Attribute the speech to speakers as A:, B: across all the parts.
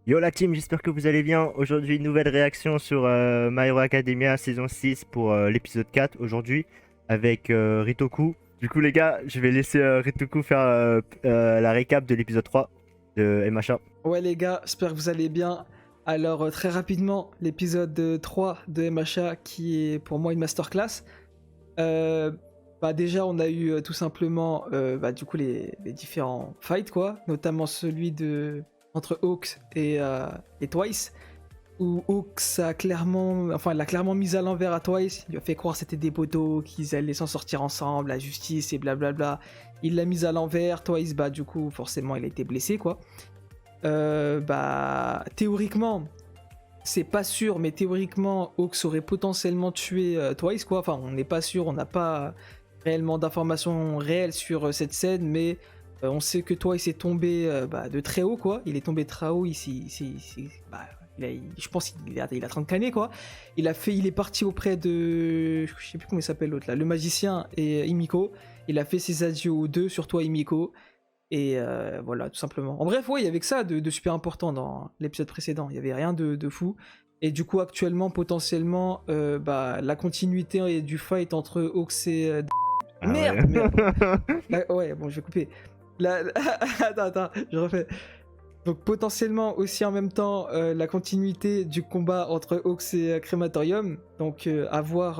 A: Yo la team, j'espère que vous allez bien. Aujourd'hui, nouvelle réaction sur My Hero Academia saison 6 pour l'épisode 4 aujourd'hui avec Ritoku. Du coup les gars, je vais laisser Ritoku faire la récap de l'épisode 3 de MHA.
B: Ouais les gars, j'espère que vous allez bien. Alors très rapidement, l'épisode 3 de MHA qui est pour moi une masterclass. Euh, déjà on a eu tout simplement du coup les différents fights quoi, notamment celui entre Hawks et Twice, où Hawks l'a clairement mis à l'envers à Twice, il lui a fait croire que c'était des poteaux, qu'ils allaient s'en sortir ensemble, la justice et blablabla. Il l'a mis à l'envers, Twice du coup forcément il a été blessé quoi. Théoriquement, c'est pas sûr, mais théoriquement, Hawks aurait potentiellement tué Twice, quoi. Enfin, on n'est pas sûr, on n'a pas réellement d'informations réelles sur cette scène, mais on sait que Twice est tombé de très haut, quoi. Il est tombé très haut, je pense qu'il a 30 canets, quoi. Il est parti auprès de, je sais plus comment il s'appelle l'autre, là, le magicien et Himiko. Il a fait ses adieux aux deux, surtout à Himiko. Et voilà, tout simplement. En bref, ouais, il y avait que ça de super important dans l'épisode précédent. Il y avait rien de fou. Et du coup, actuellement, potentiellement, la continuité du fight entre Hawks et...
A: Ah ouais.
B: Merde. Ouais, bon, je vais couper. Attends, je refais. Donc potentiellement aussi en même temps la continuité du combat entre Hawks et Crematorium. Donc à voir.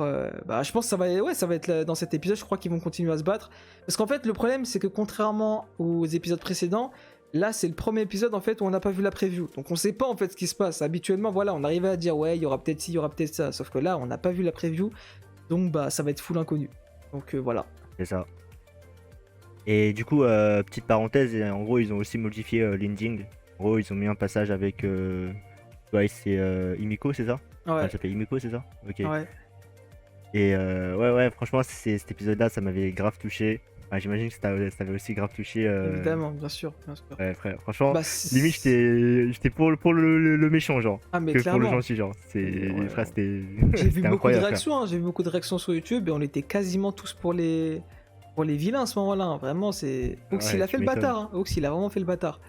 B: Je pense que ça va être dans cet épisode. Je crois qu'ils vont continuer à se battre. Parce qu'en fait le problème c'est que contrairement aux épisodes précédents, là c'est le premier épisode en fait où on n'a pas vu la preview. Donc on sait pas en fait ce qui se passe. Habituellement voilà on arrivait à dire ouais il y aura peut-être ci, il y aura peut-être ça. Sauf que là on n'a pas vu la preview. Donc ça va être full inconnu. Donc voilà.
A: C'est ça. Et du coup, petite parenthèse, en gros ils ont aussi modifié l'ending. En gros ils ont mis un passage avec Twice et Himiko, c'est ça? Enfin,
B: Ouais.
A: elle s'appelle Himiko, c'est ça? Ok.
B: Ouais.
A: Et ouais, franchement, cet épisode-là, ça m'avait grave touché. Enfin, j'imagine que ça t'avait aussi grave touché.
B: Évidemment, bien sûr, bien sûr.
A: Ouais, frère, franchement,
B: Bah
A: limite, j'étais pour le méchant, genre,
B: ah mais
A: que pour le
B: clairement.
A: gentil, genre.
B: Ouais,
A: Frère, c'était
B: j'ai vu
A: c'était
B: beaucoup de
A: incroyable, frère.
B: réactions, hein, j'ai vu beaucoup de réactions sur YouTube et on était quasiment tous pour les vilains à ce moment-là, hein. Vraiment, c'est. Ox, il
A: Ouais,
B: a fait
A: tu
B: le
A: m'étonnes.
B: bâtard, hein. Ox, il a vraiment fait le bâtard.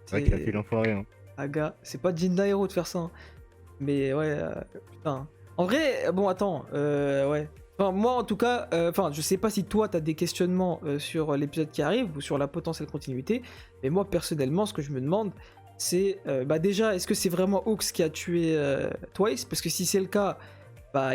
A: C'est vrai qu'il a
B: C'est.
A: fait l'enfoiré, hein.
B: Aga, c'est pas Jin Dairo de faire ça, hein. Mais ouais, putain. En vrai, bon, attends, ouais. Enfin, moi, en tout cas, je sais pas si toi, t'as des questionnements sur l'épisode qui arrive ou sur la potentielle continuité, mais moi, personnellement, ce que je me demande, c'est, déjà, est-ce que c'est vraiment Hawks qui a tué Twice? Parce que si c'est le cas,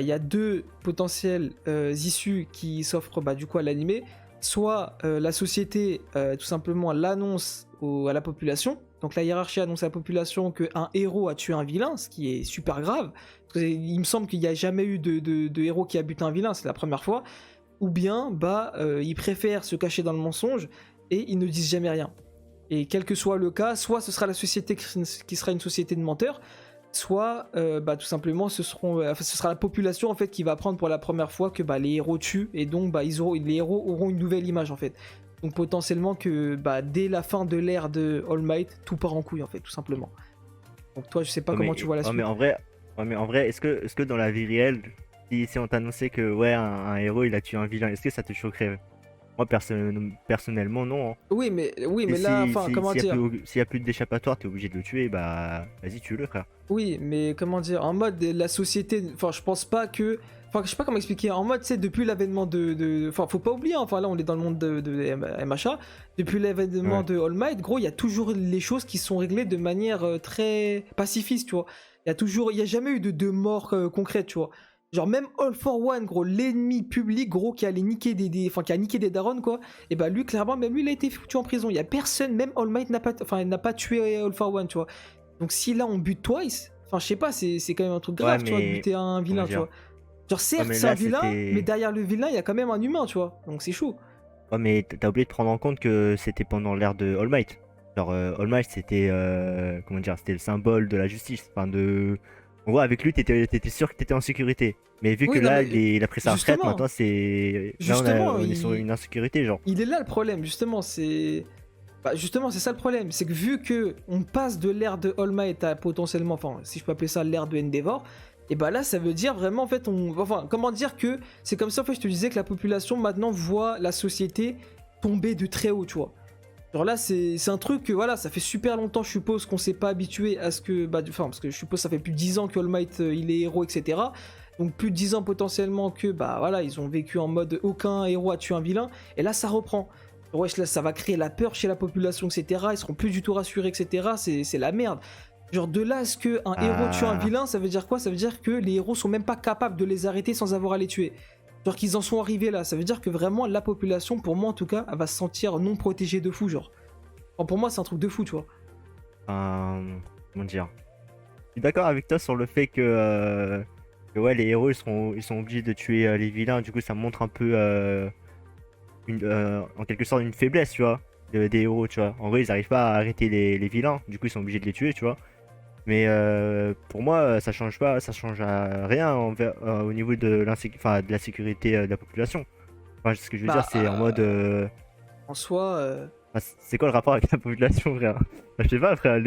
B: il y a deux potentielles issues qui s'offrent du coup à l'animé. Soit la société tout simplement l'annonce à la population, donc la hiérarchie annonce à la population qu'un héros a tué un vilain, ce qui est super grave. Parce que il me semble qu'il n'y a jamais eu de héros qui a buté un vilain, c'est la première fois. Ou bien ils préfèrent se cacher dans le mensonge et ils ne disent jamais rien. Et quel que soit le cas, soit ce sera la société qui sera une société de menteurs, soit tout simplement ce sera la population en fait qui va apprendre pour la première fois que les héros tuent et donc les héros auront une nouvelle image en fait. Donc potentiellement que dès la fin de l'ère de All Might, tout part en couille en fait, tout simplement. Donc toi je sais pas
A: Ouais,
B: comment tu vois la
A: mais
B: suite.
A: en vrai, est-ce que dans la vie réelle, si on t'annonçait que, ouais, un héros, il a tué un vilain, est-ce que ça te choquerait? Moi, personnellement, non, hein.
B: Oui
A: Et
B: mais là enfin comment dire.
A: s'il y a plus d'échappatoire, t'es obligé de le tuer, bah vas-y, tue-le, frère.
B: Oui, mais comment dire, en mode la société, enfin je pense pas que, enfin je sais pas comment expliquer, en mode c'est depuis l'avènement enfin faut pas oublier, hein, enfin là on est dans le monde de MHA, depuis l'avènement
A: Ouais.
B: de All Might, gros il y a toujours les choses qui sont réglées de manière très pacifiste, tu vois. Il y a jamais eu de mort concrète, tu vois. Genre même All for One, gros, l'ennemi public, gros, qui allait niquer enfin qui a niqué des darons, quoi. Et bah lui clairement, même lui il a été foutu en prison. Il y a personne, même All Might n'a pas tué All for One, tu vois. Donc si là on bute Twice, enfin je sais pas, c'est quand même un truc
A: Ouais,
B: grave, tu vois, de
A: mais
B: buter un
A: comment
B: vilain, tu
A: dire?
B: vois. Genre
A: Ouais,
B: certes
A: mais
B: c'est un
A: là,
B: vilain, mais
A: c'était.
B: derrière le vilain il y a quand même un humain, tu vois. Donc c'est chaud.
A: Ouais, mais t'as oublié de prendre en compte que c'était pendant l'ère de All Might. Genre, All Might, c'était. Comment dire? C'était le symbole de la justice. Enfin, de. En gros, avec lui, t'étais sûr que t'étais en sécurité. Mais vu que
B: Oui, non
A: là,
B: mais
A: il a pris sa retraite,
B: justement,
A: maintenant, c'est. Là,
B: justement,
A: on est sur une insécurité, genre.
B: il est là le problème, justement, justement c'est ça le problème, c'est que vu que on passe de l'ère de All Might à potentiellement, enfin si je peux appeler ça l'ère de Endeavor, et bah là ça veut dire vraiment en fait enfin comment dire que c'est comme ça en fait je te disais que la population maintenant voit la société tomber de très haut, tu vois. Genre là, c'est un truc que voilà, ça fait super longtemps, je suppose, qu'on s'est pas habitué à ce que. Bah, enfin, parce que je suppose que ça fait plus de 10 ans que All Might il est héros, etc. Donc plus de 10 ans potentiellement que, bah voilà, ils ont vécu en mode aucun héros a tué un vilain. Et là, ça reprend. Wesh, là, ça va créer la peur chez la population, etc. Ils seront plus du tout rassurés, etc. C'est la merde. Genre de là à ce qu'un héros tue un vilain, ça veut dire quoi? Ça veut dire que les héros sont même pas capables de les arrêter sans avoir à les tuer. Genre qu'ils en sont arrivés là, ça veut dire que vraiment la population, pour moi en tout cas, elle va se sentir non protégée de fou, genre. Enfin, pour moi c'est un truc de fou, tu vois.
A: Comment dire? Je suis d'accord avec toi sur le fait que ouais, les héros ils sont obligés de tuer les vilains, du coup ça montre un peu en quelque sorte une faiblesse, tu vois, des héros, tu vois. En vrai ils arrivent pas à arrêter les vilains, du coup ils sont obligés de les tuer, tu vois. Mais pour moi ça change pas, ça change à rien au niveau de de la sécurité de la population. Enfin, ce que je veux
B: Bah,
A: dire c'est en mode
B: en soi,
A: c'est quoi le rapport avec la population, frère? Bah, je sais pas, frère,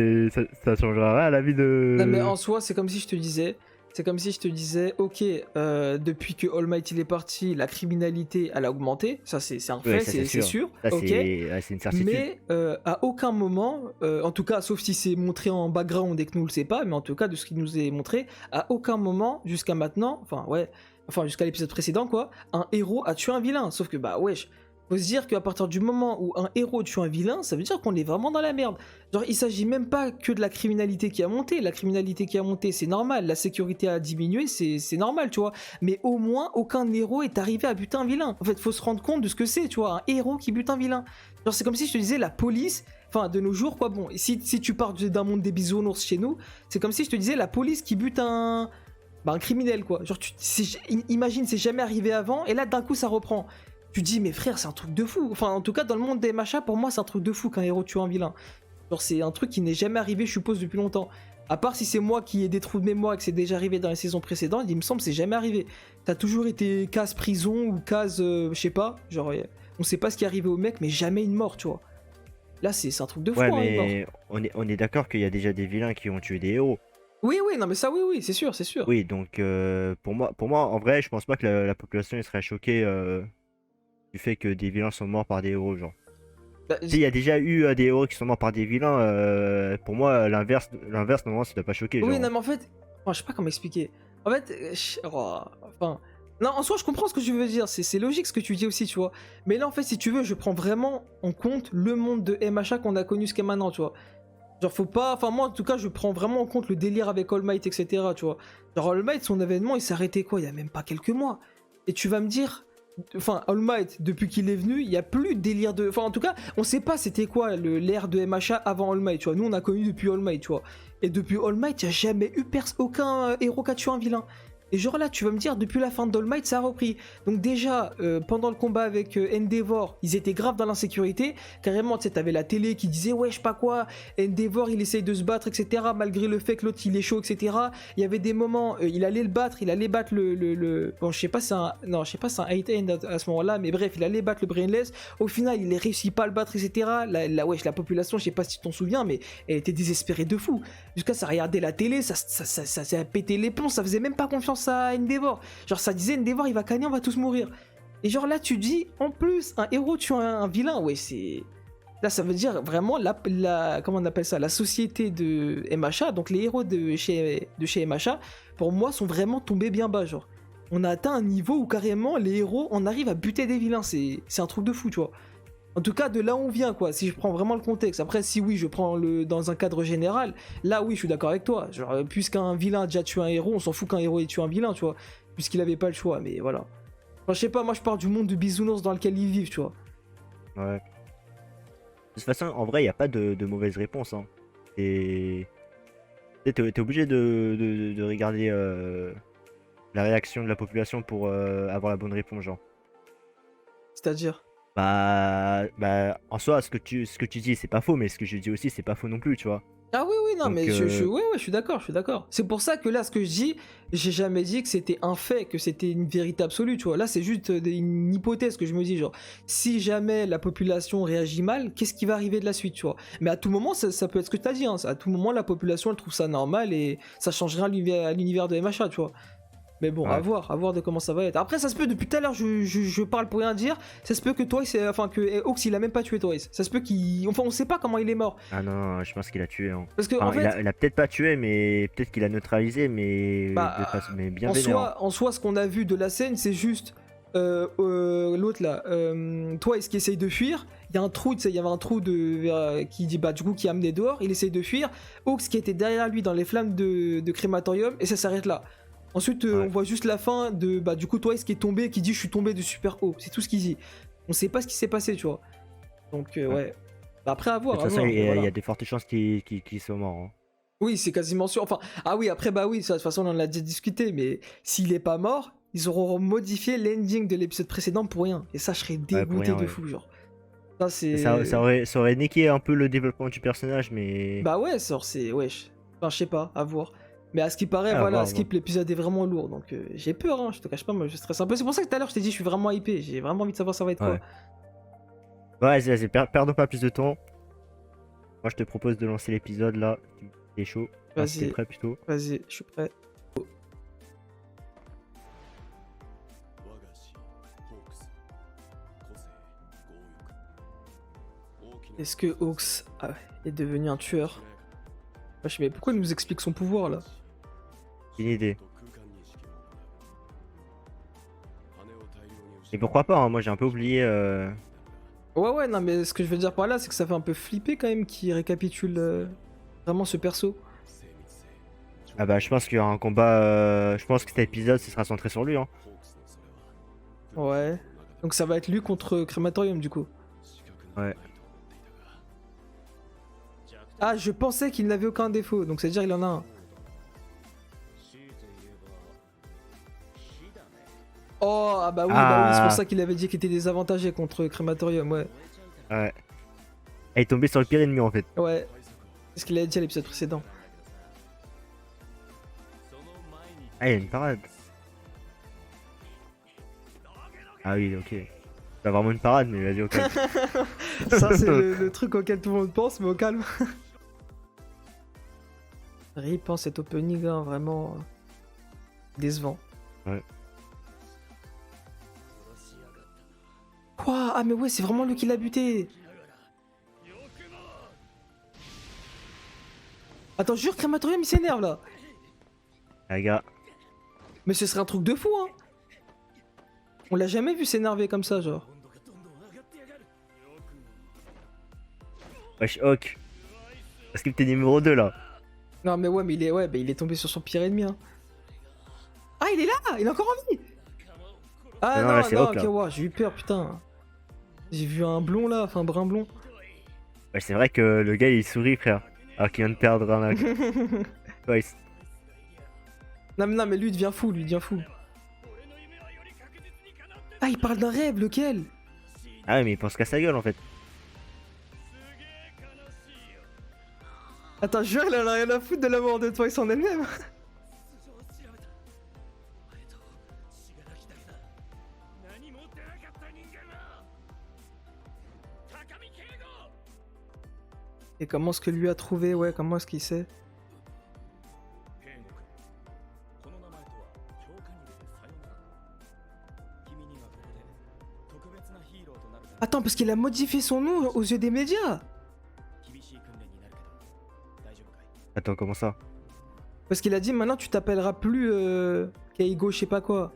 A: ça changera rien à la vie de.
B: non, mais en soi, c'est comme si je te disais. C'est comme si je te disais, ok, depuis que All Might il est parti, la criminalité elle a augmenté, ça c'est un fait,
A: Ouais, ça,
B: c'est sûr,
A: Ça,
B: ok.
A: ouais, c'est une certitude.
B: Mais à aucun moment, en tout cas, sauf si c'est montré en background et que nous le sait pas, mais en tout cas de ce qui nous est montré, à aucun moment jusqu'à maintenant, enfin ouais, enfin jusqu'à l'épisode précédent quoi, un héros a tué un vilain. Sauf que bah wesh, faut se dire qu'à partir du moment où un héros tue un vilain, ça veut dire qu'on est vraiment dans la merde. Genre il s'agit même pas que de la criminalité qui a monté, la criminalité qui a monté c'est normal, la sécurité a diminué c'est normal tu vois, mais au moins aucun héros est arrivé à buter un vilain. En fait faut se rendre compte de ce que c'est, tu vois, un héros qui bute un vilain. Genre c'est comme si je te disais la police, enfin de nos jours quoi, bon, si tu pars d'un monde des bisounours chez nous, c'est comme si je te disais la police qui bute un... Bah, un criminel quoi. Genre imagine c'est jamais arrivé avant et là d'un coup ça reprend. Tu te dis mais frère c'est un truc de fou. Enfin en tout cas dans le monde des machas pour moi c'est un truc de fou qu'un héros tue un vilain. Genre c'est un truc qui n'est jamais arrivé je suppose depuis longtemps. À part si c'est moi qui ai des trous de mémoire et que c'est déjà arrivé dans les saisons précédentes, il me semble que c'est jamais arrivé. Ça a toujours été case prison ou case je sais pas, genre on sait pas ce qui est arrivé au mec mais jamais une mort tu vois. Là c'est un truc de fou
A: Ouais,
B: hein, une mort.
A: mais on est d'accord qu'il y a déjà des vilains qui ont tué des héros.
B: Oui non mais ça oui c'est sûr c'est sûr.
A: Oui, donc pour moi, en vrai, je pense pas que la population elle serait choquée du fait que des vilains sont morts par des héros, genre.
B: Bah,
A: S'il y a déjà eu des héros qui sont morts par des vilains, pour moi, normalement, ça doit pas choquer,
B: oui,
A: genre.
B: non, mais en fait, enfin, je sais pas comment expliquer. En fait, enfin, non, en soi, je comprends ce que tu veux dire. C'est logique ce que tu dis aussi, tu vois. Mais là, en fait, si tu veux, je prends vraiment en compte le monde de MHA qu'on a connu jusqu'à maintenant, tu vois. Genre, faut pas. Enfin, moi, en tout cas, je prends vraiment en compte le délire avec All Might, etc., tu vois. Genre, All Might, son événement, il s'est arrêté quoi? Il y a même pas quelques mois. Et tu vas me dire. Enfin, All Might, depuis qu'il est venu, il y a plus de délire de. Enfin, en tout cas, on sait pas c'était quoi l'ère de MHA avant All Might, tu vois. Nous, on a connu depuis All Might, tu vois. Et depuis All Might, il n'y a jamais eu aucun héros qui a tué un vilain. Et genre là, tu vas me dire, depuis la fin d'All Might, ça a repris. Donc déjà, pendant le combat avec Endeavor, ils étaient grave dans l'insécurité. Carrément, tu sais, t'avais la télé qui disait, ouais, je sais pas quoi, Endeavor, il essaye de se battre, etc. Malgré le fait que l'autre, il est chaud, etc. Il y avait des moments, il allait le battre, il allait battre le... Bon, je sais pas si c'est un... Non, je sais pas si c'est un 8-end à ce moment-là, mais bref, il allait battre le Brainless. Au final, il ne réussit pas à le battre, etc. Wesh, la population, je sais pas si tu t'en souviens, mais elle était désespérée de fou. Jusqu'à ça regardait la télé, ça a pété les plombs, ça faisait même pas confiance à Endeavor. Genre ça disait Endeavor il va gagner, on va tous mourir. Et genre là tu dis en plus un héros tue un vilain, ouais c'est... Là ça veut dire vraiment comment on appelle ça, la société de MHA, donc les héros de chez MHA, pour moi sont vraiment tombés bien bas genre. On a atteint un niveau où carrément les héros on arrive à buter des vilains, c'est un truc de fou tu vois. En tout cas, de là où on vient, quoi, si je prends vraiment le contexte. Après, si oui, je prends dans un cadre général, là oui, je suis d'accord avec toi. Genre, puisqu'un vilain a déjà tué un héros, on s'en fout qu'un héros ait tué un vilain, tu vois. Puisqu'il avait pas le choix, mais voilà. Enfin, je sais pas, moi je parle du monde de bisounours dans lequel ils vivent, tu vois.
A: Ouais. De toute façon, en vrai, il n'y a pas de mauvaise réponse, hein. Et t'es obligé de regarder la réaction de la population pour avoir la bonne réponse, genre.
B: C'est-à-dire.
A: En soi, ce que tu dis, c'est pas faux, mais ce que je dis aussi, c'est pas faux non plus, tu vois.
B: Ah oui, non,
A: Donc,
B: mais ouais, je suis d'accord, C'est pour ça que là, ce que je dis, j'ai jamais dit que c'était un fait, que c'était une vérité absolue, tu vois. Là, c'est juste une hypothèse que je me dis, genre, si jamais la population réagit mal, qu'est-ce qui va arriver de la suite, tu vois. Mais à tout moment, ça peut être ce que tu as dit, hein. À tout moment, la population, elle trouve ça normal et ça change rien à l'univers de MHA, tu vois. Mais bon,
A: Ouais.
B: à voir de comment ça va être. Après, ça se peut, depuis tout à l'heure, je parle pour rien dire. Ça se peut que Twice, enfin que Ox, il a même pas tué Twice. Ça se peut qu'il. Enfin, on sait pas comment il est mort.
A: Ah non, non, je pense qu'il a tué. Hein.
B: Parce que, en
A: Enfin,
B: fait,
A: il a peut-être pas tué, mais peut-être qu'il a neutralisé, mais de
B: bah,
A: façon, mais bien
B: en
A: vénère. Hein.
B: soi, ce qu'on a vu de la scène, c'est juste l'autre là, Twice qui essaye de fuir. Il y a un trou, tu sais, il y avait un trou qui dit, bah, du coup, qui a amené dehors. Il essaye de fuir. Ox qui était derrière lui dans les flammes de crématorium, et ça s'arrête là. Ensuite,
A: Ouais.
B: on voit juste la fin de, bah, du coup, Twice qui est tombé, qui dit, je suis tombé de super haut. C'est tout ce qu'il dit. On sait pas ce qui s'est passé, tu vois. Donc, ouais. Bah, après, à
A: De
B: voir,
A: toute
B: à
A: façon,
B: voir.
A: il
B: Voilà.
A: y a des fortes chances qu'il soit mort. Hein.
B: Oui, c'est quasiment sûr. Enfin, ah oui, après, bah oui, ça, de toute façon, on en a déjà discuté, mais s'il est pas mort, ils auront modifié l'ending de l'épisode précédent pour rien. Et ça, je serais
A: Ouais, pour
B: dégoûté
A: rien,
B: de
A: ouais.
B: fou, genre. Ça,
A: Et
B: c'est.
A: ça aurait niqué un peu le développement du personnage, mais.
B: Bah ouais, c'est. Wesh. Enfin, je sais pas, à voir. Mais à ce qui paraît,
A: Ah,
B: voilà, à
A: voir, voir.
B: Skip, l'épisode est vraiment lourd. Donc, j'ai peur, hein, je te cache pas, moi, je stresse un peu. C'est pour ça que tout à l'heure, je t'ai dit, je suis vraiment hypé. J'ai vraiment envie de savoir ça va être
A: Ouais.
B: quoi.
A: Ouais, vas-y, perdons pas plus de temps. Moi, je te propose de lancer l'épisode là. T'es chaud. Enfin, si t'es
B: Vas-y,
A: prêt plutôt.
B: vas-y, je suis prêt. Est-ce que Hawks est devenu un tueur? Wesh, mais pourquoi il nous explique son pouvoir là?
A: Une idée. Et pourquoi pas, hein, moi j'ai un peu oublié.
B: Ouais, ouais, non, mais ce que je veux dire par là, c'est que ça fait un peu flipper quand même qu'il récapitule vraiment ce perso.
A: Ah bah, je pense qu'il y aura un combat. Je pense que cet épisode, ce sera centré sur lui. Hein.
B: Ouais. Donc ça va être lui contre Crématorium du coup.
A: Ouais.
B: Ah, je pensais qu'il n'avait aucun défaut, donc c'est-à-dire il en a un. Oh, ah bah oui, bah oui, c'est pour
A: Ah.
B: ça qu'il avait dit qu'il était désavantagé contre Crématorium, ouais.
A: Ouais. Elle est tombée sur le pire ennemi en fait.
B: Ouais. C'est ce qu'il avait dit à l'épisode précédent.
A: Ah, il y a une parade. Ah oui, ok. C'est vraiment une parade, mais vas-y, au calme.
B: Ça, c'est le truc auquel tout le monde pense, mais au calme. RIP, hein, cet opening, hein, vraiment décevant.
A: Ouais.
B: Quoi? Ah, mais ouais, c'est vraiment lui qui l'a buté. Attends, jure, Crématorium, il s'énerve là.
A: Ah, gars.
B: Mais ce serait un truc de fou, hein. On l'a jamais vu s'énerver comme ça, genre.
A: Wesh, Hawk. Est-ce que t'es numéro 2 là?
B: Non, mais ouais, mais il est tombé sur son pire ennemi, hein. Ah, il est là! Il est encore en vie! Ah
A: Non,
B: non,
A: là, c'est
B: non,
A: Hawk,
B: ok,
A: là.
B: ouais, j'ai eu peur, putain. J'ai vu un blond là, enfin un brun blond.
A: Ouais, c'est vrai que le gars il sourit, frère. Alors qu'il vient de perdre un. Ouais,
B: Non, mais lui, il devient fou, lui, il devient fou. Ah, il parle d'un rêve, lequel?
A: Ah, ouais, mais il pense qu'à sa gueule en fait.
B: Attends, jure, il en a rien à foutre de la mort de Twice en elle-même. Et comment est-ce que lui a trouvé, ouais, comment est-ce qu'il sait? Attends, parce qu'il a modifié son nom aux yeux des médias.
A: Attends, comment ça?
B: Parce qu'il a dit maintenant tu t'appelleras plus Keigo je sais pas quoi.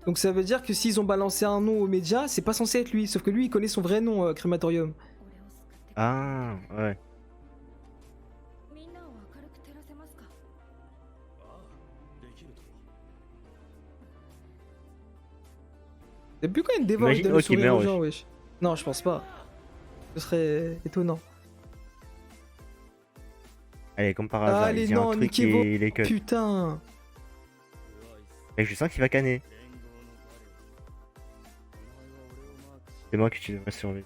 B: Donc ça veut dire que s'ils ont balancé un nom aux médias, c'est pas censé être lui. Sauf que lui il connaît son vrai nom, Crématorium.
A: Ah, ouais.
B: C'est plus quand même des voix
A: Imagine
B: de le
A: Hawk, il
B: sourire aux
A: meurt,
B: gens, wesh. Non, je pense pas. Ce serait étonnant.
A: Allez, comme par hasard,
B: Allez,
A: il dit
B: non,
A: un truc
B: Nikevo.
A: et il est cut.
B: Putain.
A: Et je sens qu'il va canner. C'est moi que tu devrais surveiller.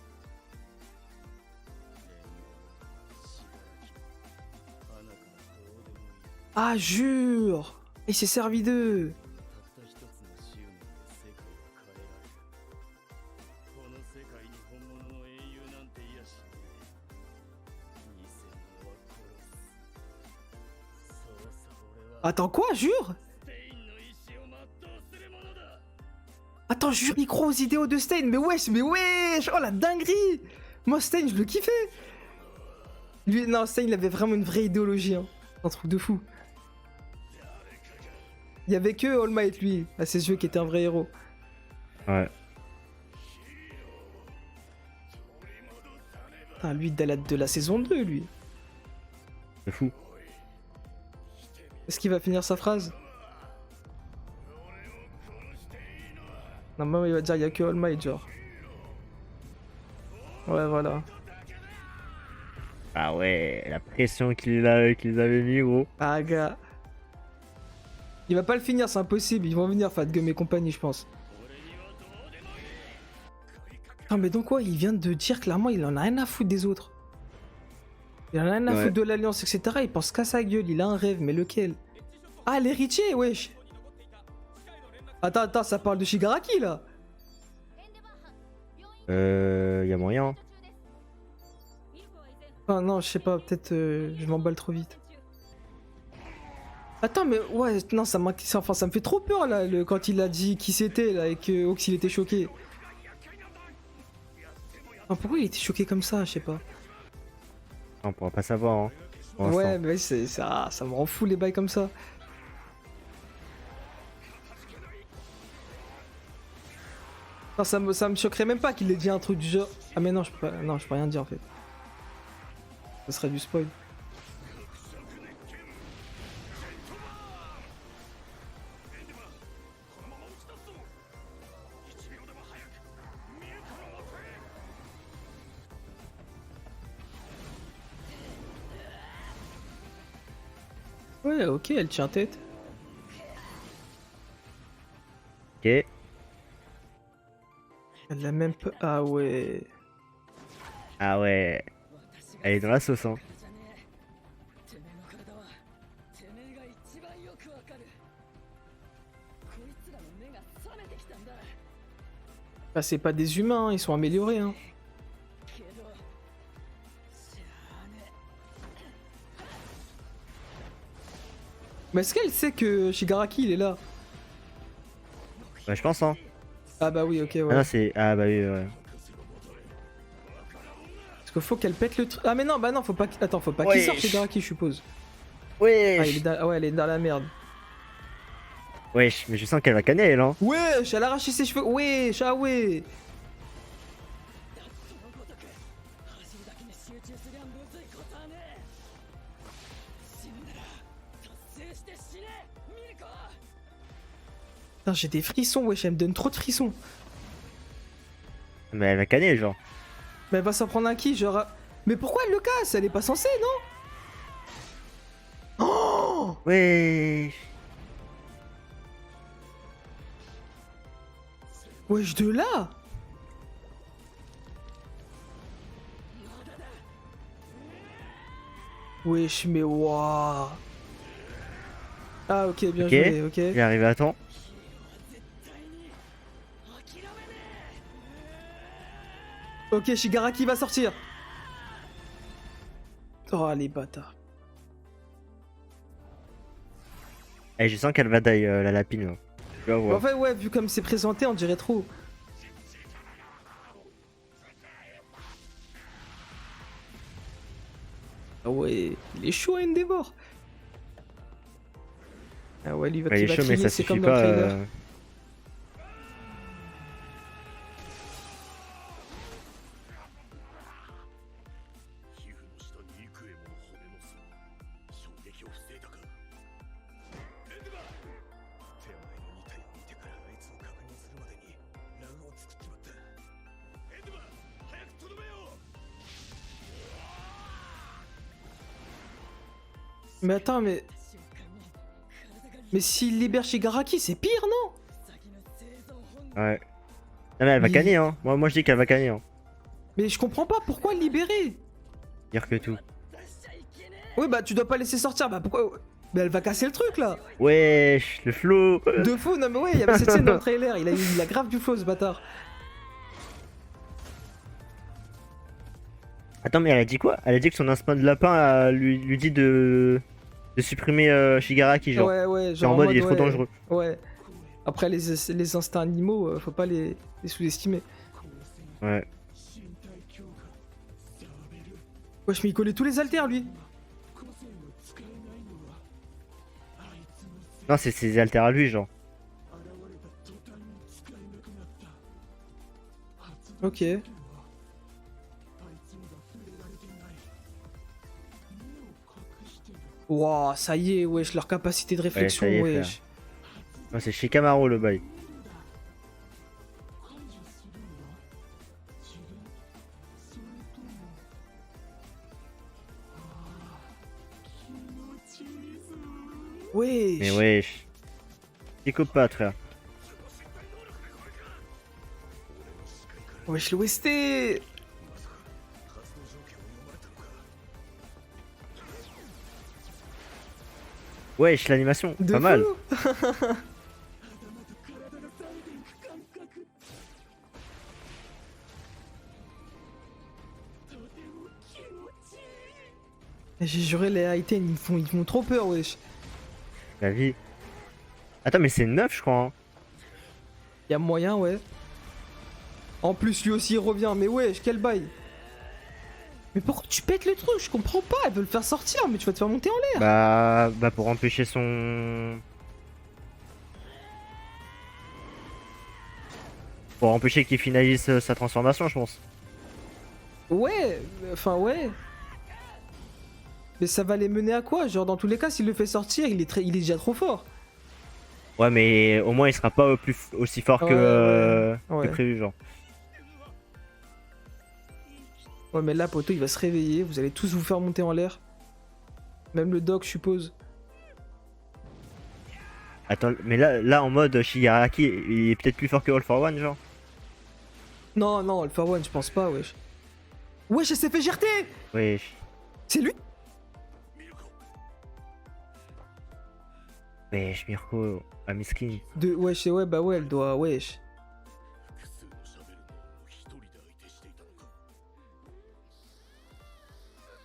B: Ah, jure. Il s'est servi d'eux. Attends, quoi, jure? Attends, jure, il croit aux idéaux de Stein. Mais wesh, oh la dinguerie. Moi, Stein, je le kiffais. Lui, non, Stein, il avait vraiment une vraie idéologie, hein. Un truc de fou. Il y avait que All Might, lui, à ses yeux, qui était un vrai héros.
A: Ouais.
B: Putain, lui, de la saison 2, lui.
A: C'est fou.
B: Est-ce qu'il va finir sa phrase? Normalement, il va dire il y a que All Might, genre. Ouais, voilà.
A: Ah ouais, la pression qu'ils avaient mis, gros.
B: Ah, gars. Il va pas le finir, c'est impossible. Ils vont venir, Fat Gum et compagnie, je pense. Non, mais donc, quoi, il vient de dire clairement, il en a rien à foutre des autres. Il en a rien à foutre de l'Alliance, etc. Il pense qu'à sa gueule, il a un rêve, mais lequel? Ah, l'héritier, wesh. Attends, ça parle de Shigaraki, là.
A: Y a moyen.
B: Ah non, je sais pas, peut-être je m'emballe trop vite. Attends, mais ouais, non, ça me fait trop peur là, quand il a dit qui c'était là et que Ox il était choqué. Ah, pourquoi il était choqué comme ça, je sais pas.
A: On pourra pas savoir, hein.
B: Ouais, mais c'est ça me rend fou les bails comme ça. Non, ça me choquerait même pas qu'il ait dit un truc du genre. Ah mais non, je peux pas rien dire en fait. Ça serait du spoil. Ouais, ok, elle tient tête.
A: Ok.
B: Elle l'a même pas. Ah ouais.
A: Ah ouais. Elle est dans la sauce, hein.
B: Bah, c'est pas des humains, hein, ils sont améliorés. Hein. Mais est-ce qu'elle sait que Shigaraki il est là?
A: Bah, je pense, hein.
B: Ah bah oui, ok, ouais.
A: Ah non, c'est. Ah bah oui, ouais.
B: Parce qu'il faut qu'elle pète le truc. Ah mais non, bah non, faut pas. Attends, faut pas qu'il sorte Shigaraki, je suppose.
A: Wesh.
B: Ah, ah ouais, elle est dans la merde.
A: Wesh, mais je sens qu'elle va canner, elle, hein.
B: Wesh, elle a arraché ses cheveux. Wesh, ah ouais. Putain, j'ai des frissons, wesh, elle me donne trop de frissons.
A: Mais elle va canner, genre.
B: Mais elle va s'en prendre un qui, genre. Mais pourquoi elle le casse? Elle est pas censée, non? Oh!
A: Wesh.
B: Wesh, de là? Wesh, mais waouh. Ah ok, bien joué, ok.
A: Il est arrivé à temps.
B: Ok, Shigaraki va sortir. Oh les bâtards.
A: Et je sens qu'elle va die, la lapine, là. Tu vas voir.
B: En fait, ouais, vu comme c'est présenté, on dirait trop. Ah ouais, il est chaud à Endeavor. Ah ouais, lui,
A: Il est chaud, mais ça
B: c'est
A: suffit
B: comme dans le
A: pas.
B: trailer. Mais attends, mais... Mais s'il libère Shigaraki, c'est pire, non?
A: Ouais. Non, mais elle va
B: Mais-
A: canner, hein. Moi je dis qu'elle va canner, hein.
B: Mais je comprends pas, pourquoi le libérer?
A: Dire que tout.
B: Oui, bah tu dois pas laisser sortir, bah pourquoi... Mais elle va casser le truc, là.
A: Wesh, le flow.
B: De fou, non mais ouais, il y avait cette scène dans le trailer, il a grave du flow, ce bâtard.
A: Attends, mais elle a dit quoi? Elle a dit que son instinct de lapin lui dit de supprimer Shigaraki, genre.
B: Ouais,
A: C'est en mode il est trop
B: ouais,
A: dangereux.
B: Ouais. Après, les instincts animaux, faut pas les sous-estimer.
A: Ouais.
B: Wesh, mais il collait tous les haltères, lui.
A: Non, c'est ses alters à lui, genre.
B: Ok. Wouah, ça y est, wesh, leur capacité de réflexion,
A: ça y est,
B: wesh.
A: Non, c'est chez Camaro le bail.
B: Wesh.
A: Mais wesh. Psychopathe, frère.
B: Wesh, l'OST.
A: Wesh, l'animation,
B: De
A: pas mal.
B: fou. J'ai juré, les Haïtiens, ils me font trop peur, wesh.
A: La vie. Attends, mais c'est 9, je crois. Hein.
B: Y'a moyen, ouais. En plus, lui aussi, il revient. Mais wesh, quel bail. Mais pourquoi tu pètes le truc? Je comprends pas. Elle veut le faire sortir, mais tu vas te faire monter en l'air.
A: Bah pour empêcher son... Pour empêcher qu'il finalise sa transformation, je pense.
B: Ouais, enfin, ouais. Mais ça va les mener à quoi? Genre, dans tous les cas, s'il le fait sortir, il est déjà trop fort.
A: Ouais, mais au moins il sera pas aussi fort
B: Ouais,
A: que
B: ouais.
A: prévu, genre.
B: Ouais, mais là, poto, il va se réveiller. Vous allez tous vous faire monter en l'air. Même le doc, je suppose.
A: Attends, mais là en mode Shigaraki, il est peut-être plus fort que All for One, genre.
B: Non, non, Alpha One, je pense pas, wesh. Wesh, elle s'est fait gerter.
A: Wesh.
B: C'est lui?
A: Wesh, Mirko, ah miskin.
B: Wesh, ouais, bah ouais, elle doit, wesh.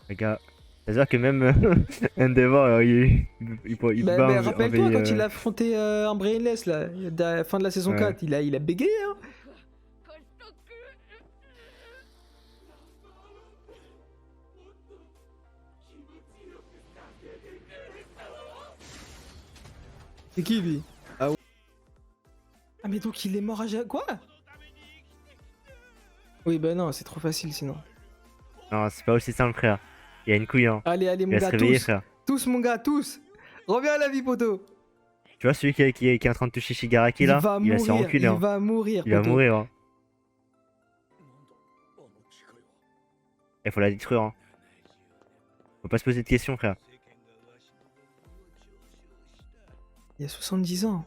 A: Les gars, c'est-à-dire que même Endeavor, il
B: Bah,
A: peut
B: mais rappelle-toi,
A: envahir,
B: quand il a affronté un Brainless, là, à la fin de la saison
A: Ouais.
B: 4, il a bégayé, hein. C'est qui, lui? Ah ouais. Ah, mais donc il est mort à quoi? Oui, bah non, c'est trop facile, sinon.
A: Non, c'est pas aussi simple, frère. Il y a une couille, hein.
B: Allez, allez,
A: Il
B: mon
A: va se
B: gars,
A: réveiller,
B: tous.
A: frère.
B: Tous, mon gars, tous. Reviens à la vie, poto.
A: Tu vois, celui qui est en train de toucher Shigaraki, là,
B: va
A: il va se faire
B: mourir,
A: enculer,
B: il
A: hein.
B: va mourir,
A: Il va
B: poto.
A: mourir, hein. Il faut la détruire, hein. Faut pas se poser de questions, frère.
B: Il y a 70 ans.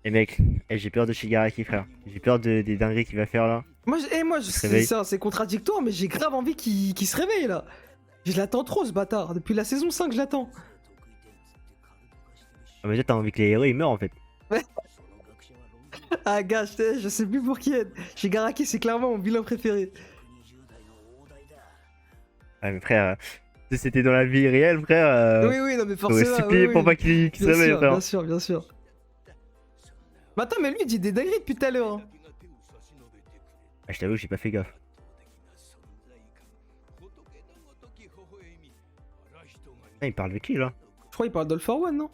A: Et mec, j'ai peur de Shigaraki, frère. J'ai peur des dingueries qu'il va faire, là.
B: Moi,
A: se réveille.
B: c'est contradictoire, mais j'ai grave envie qu'il se réveille, là. Je l'attends trop, ce bâtard. Depuis la saison 5, je l'attends.
A: Ah, mais toi, t'as envie que les héros, ils meurent, en fait.
B: Ah, gars, je sais plus pour qui être. Shigaraki, c'est clairement mon vilain préféré.
A: Ah, mais frère, si c'était dans la vie réelle, frère,
B: Oui, oui, non, mais
A: faut
B: forcément.
A: supplier
B: oui,
A: pour
B: oui.
A: pas qu'il se
B: Bien
A: réveille,
B: sûr,
A: frère.
B: bien sûr, bien sûr. Mais attends, mais lui, il dit des dingueries depuis tout à l'heure. Hein.
A: Ah, je t'avoue, j'ai pas fait gaffe. Ah, il parle de qui, là?
B: Je crois qu'il parle d'All for One, non?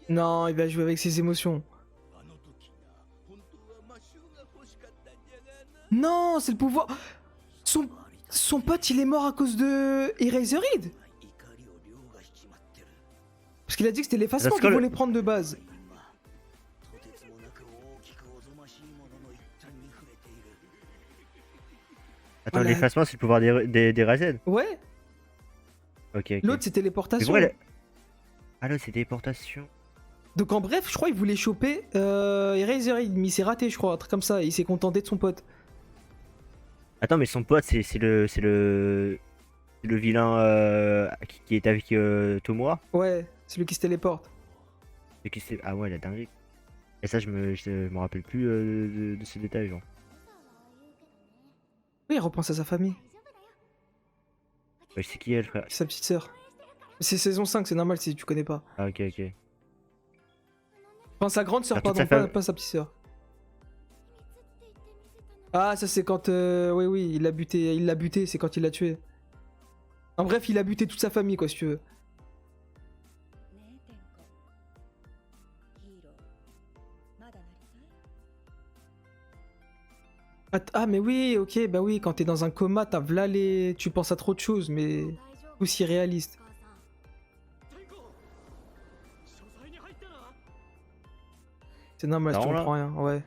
B: Non, il va jouer avec ses émotions. Non, c'est le pouvoir. Son pote, il est mort à cause de Eraserhead. Parce qu'il a dit que c'était l'effacement qu'il voulait prendre de base.
A: Attends,
B: Voilà.
A: l'effacement, c'est le pouvoir des Razen.
B: Ouais,
A: Ok, ok.
B: l'autre c'est
A: Mais
B: téléportation.
A: pourquoi Ah, l'autre, c'est téléportation.
B: Donc en bref, je crois qu'il voulait choper Eraserhead, mais il s'est raté, je crois, un truc comme ça. Il s'est contenté de son pote.
A: Attends, mais son pote, c'est le vilain qui est avec Tomoa.
B: Ouais, c'est lui qui se téléporte.
A: Ah ouais, la dinguerie. Et ça, je me rappelle plus de ce détail, genre.
B: Oui, il repense à sa famille,
A: Ouais, c'est qui elle, frère?
B: sa petite sœur. C'est saison 5, c'est normal si tu connais pas.
A: Ah, ok, ok.
B: Enfin, sa grande sœur,
A: Alors, toute
B: pardon,
A: sa fam-
B: pas sa petite sœur. Ah, ça c'est quand. Oui, oui, il l'a buté, c'est quand il l'a tué. En bref, il a buté toute sa famille, quoi, si tu veux. Ah, mais oui, ok, bah oui, quand t'es dans un coma, t'as v'là les. Tu penses à trop de choses, mais. Aussi réaliste. C'est normal, si tu
A: Marrant, là.
B: comprends rien, ouais.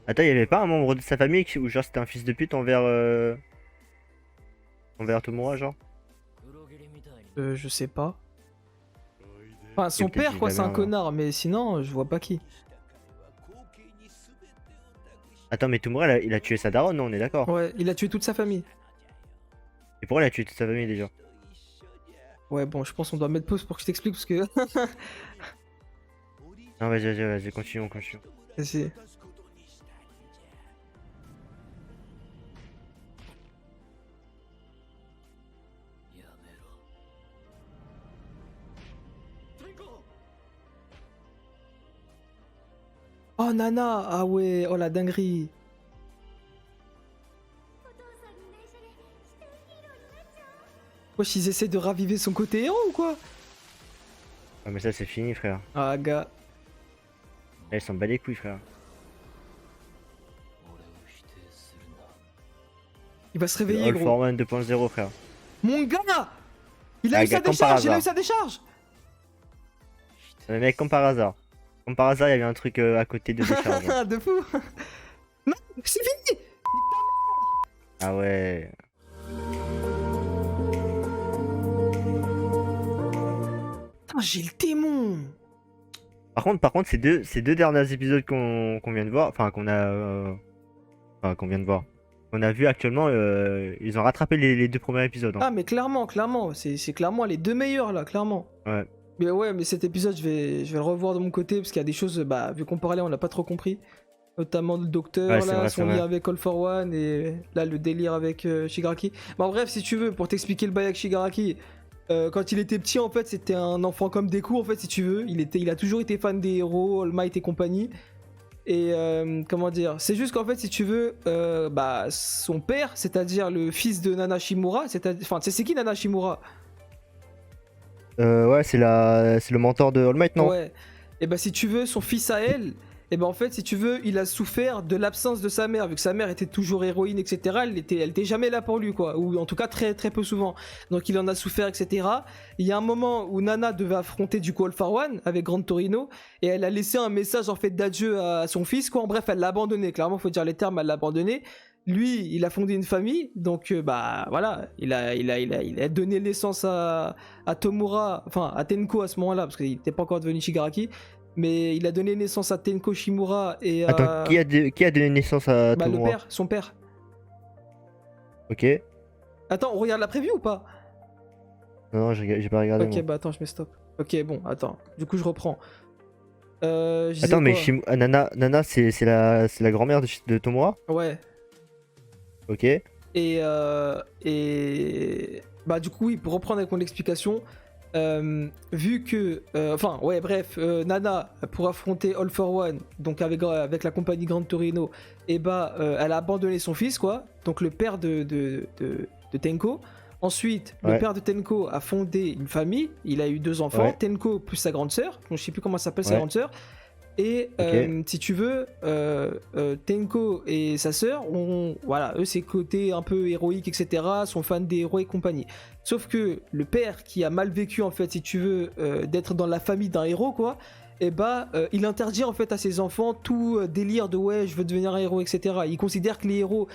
A: Attends, il y avait pas un membre de sa famille où genre c'était un fils de pute envers Tomura, genre?
B: Je sais pas. Enfin, son
A: peut-être
B: père,
A: dit
B: quoi,
A: la
B: c'est un
A: merde.
B: connard, mais sinon, je vois pas qui.
A: Attends, mais Tomura, il a tué sa daronne, non, on est d'accord?
B: Ouais, il a tué toute sa famille.
A: Et pourquoi il a tué toute sa famille déjà?
B: Ouais, bon, je pense qu'on doit mettre pause pour que je t'explique parce que.
A: Non, vas-y, continuons.
B: C'est- Oh Nana, ah ouais, oh la dinguerie. Wesh, ils essaient de raviver son côté héros ou quoi?
A: Ah, mais ça, c'est fini, frère.
B: Ah gars,
A: Là, ils s'en bat les couilles, frère.
B: il va se
A: Le
B: réveiller
A: All for
B: gros.
A: One 2.0, frère.
B: Mon gars! Il a
A: Ah,
B: eu sa
A: gars, comme par
B: décharge, il a eu
A: hasard.
B: sa décharge!
A: Mais mec, comme par hasard. Comme par hasard, il y avait un truc à côté de décharge.
B: Ah, de fou! Non, c'est fini!
A: Ah ouais.
B: Putain, j'ai le démon!
A: Par contre, ces deux derniers épisodes qu'on vient de voir, enfin qu'on vient de voir, qu'on a vu actuellement, ils ont rattrapé les deux premiers épisodes, hein.
B: Ah, mais clairement, c'est clairement les deux meilleurs là, clairement.
A: Ouais.
B: Mais ouais, mais cet épisode, je vais le revoir de mon côté parce qu'il y a des choses, bah, vu qu'on parlait, on n'a pas trop compris. Notamment le docteur,
A: Ouais, c'est
B: là,
A: vrai,
B: son
A: c'est
B: lien
A: vrai.
B: avec All for One et là, le délire avec Shigaraki. Bah, en bref, si tu veux, pour t'expliquer le bail avec Shigaraki, quand il était petit, en fait, c'était un enfant comme Deku, en fait, si tu veux. Il a toujours été fan des héros, All Might et compagnie. Et comment dire, c'est juste qu'en fait, si tu veux, bah, son père, c'est-à-dire le fils de Nana Shimura, enfin, c'est qui Nana Shimura?
A: Ouais, c'est le mentor de All Might, non?
B: Ouais. Et bah si tu veux, son fils à elle, et ben en fait, si tu veux, il a souffert de l'absence de sa mère, vu que sa mère était toujours héroïne, etc. Elle était jamais là pour lui, quoi. Ou en tout cas très très peu souvent. Donc il en a souffert, etc. Il y a un moment où Nana devait affronter du coup All for One avec Gran Torino, et elle a laissé un message en fait d'adieu à son fils, quoi. En bref, elle l'a abandonné. Clairement, faut dire les termes, elle l'a abandonné. Lui, il a fondé une famille, donc bah voilà, il a donné naissance à Tomura, enfin à Tenko à ce moment-là, parce qu'il n'était pas encore devenu Shigaraki, mais il a donné naissance à Tenko Shimura et
A: Attends,
B: à
A: qui a donné naissance à
B: bah, le
A: Tomura?
B: père, son père.
A: Ok.
B: Attends, on regarde la preview ou pas?
A: Non, j'ai pas regardé,
B: Ok,
A: moi.
B: bah attends, je mets stop. Ok, bon, attends, du coup je reprends. Je disais
A: Attends, mais
B: quoi?
A: Nana, c'est la grand-mère de Tomura?
B: Ouais.
A: Ok.
B: Et bah du coup oui, pour reprendre avec mon explication, vu que enfin ouais bref, Nana pour affronter All for One, donc avec la compagnie Gran Torino, et bah elle a abandonné son fils, quoi, donc le père de Tenko. Ensuite, le
A: Ouais.
B: père de Tenko a fondé une famille, il a eu 2 enfants,
A: Ouais.
B: Tenko plus sa grande sœur, donc je sais plus comment s'appelle sa
A: Ouais.
B: grande sœur. Et
A: Ok.
B: si tu veux, Tenko et sa sœur ont, voilà, eux c'est côté un peu héroïque, etc. Sont fans des héros et compagnie. Sauf que le père qui a mal vécu en fait, si tu veux, d'être dans la famille d'un héros, quoi, et bah il interdit en fait à ses enfants tout délire de ouais je veux devenir un héros, etc. Il considère que les héros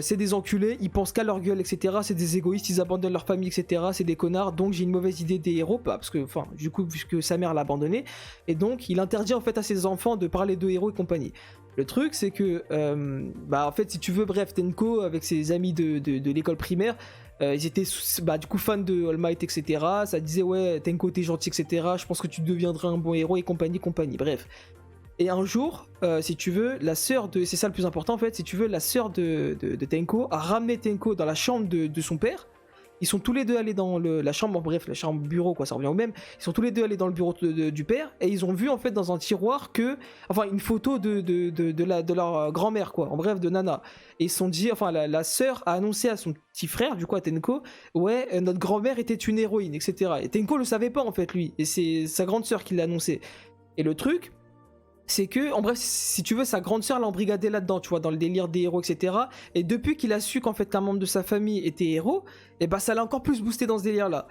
B: c'est des enculés, ils pensent qu'à leur gueule, etc. C'est des égoïstes, ils abandonnent leur famille, etc. C'est des connards, donc j'ai une mauvaise idée des héros, parce que, enfin, du coup, puisque sa mère l'a abandonné, et donc il interdit en fait à ses enfants de parler de héros et compagnie. Le truc, c'est que, bah en fait, si tu veux, bref, Tenko avec ses amis de l'école primaire, ils étaient bah, du coup fans de All Might, etc. Ça disait ouais, Tenko t'es gentil, etc. Je pense que tu deviendras un bon héros et compagnie, compagnie. Bref. Et un jour, si tu veux, la sœur de... C'est ça le plus important en fait, si tu veux, la sœur de Tenko a ramené Tenko dans la chambre de son père. Ils sont tous les deux allés dans la chambre, bref, la chambre bureau, quoi, ça revient au même. Ils sont tous les deux allés dans le bureau du père, et ils ont vu en fait dans un tiroir que... Enfin, une photo de leur grand-mère, quoi, en bref, de Nana. Et ils se sont dit, enfin, la sœur a annoncé à son petit frère, du coup à Tenko, ouais, notre grand-mère était une héroïne, etc. Et Tenko le savait pas en fait, lui, et c'est sa grande sœur qui l'a annoncé. Et le truc... c'est que, en bref, si tu veux, sa grande sœur l'a embrigadé là-dedans, tu vois, dans le délire des héros, etc. Et depuis qu'il a su qu'en fait qu'un membre de sa famille était héros, et bah ça l'a encore plus boosté dans ce délire-là.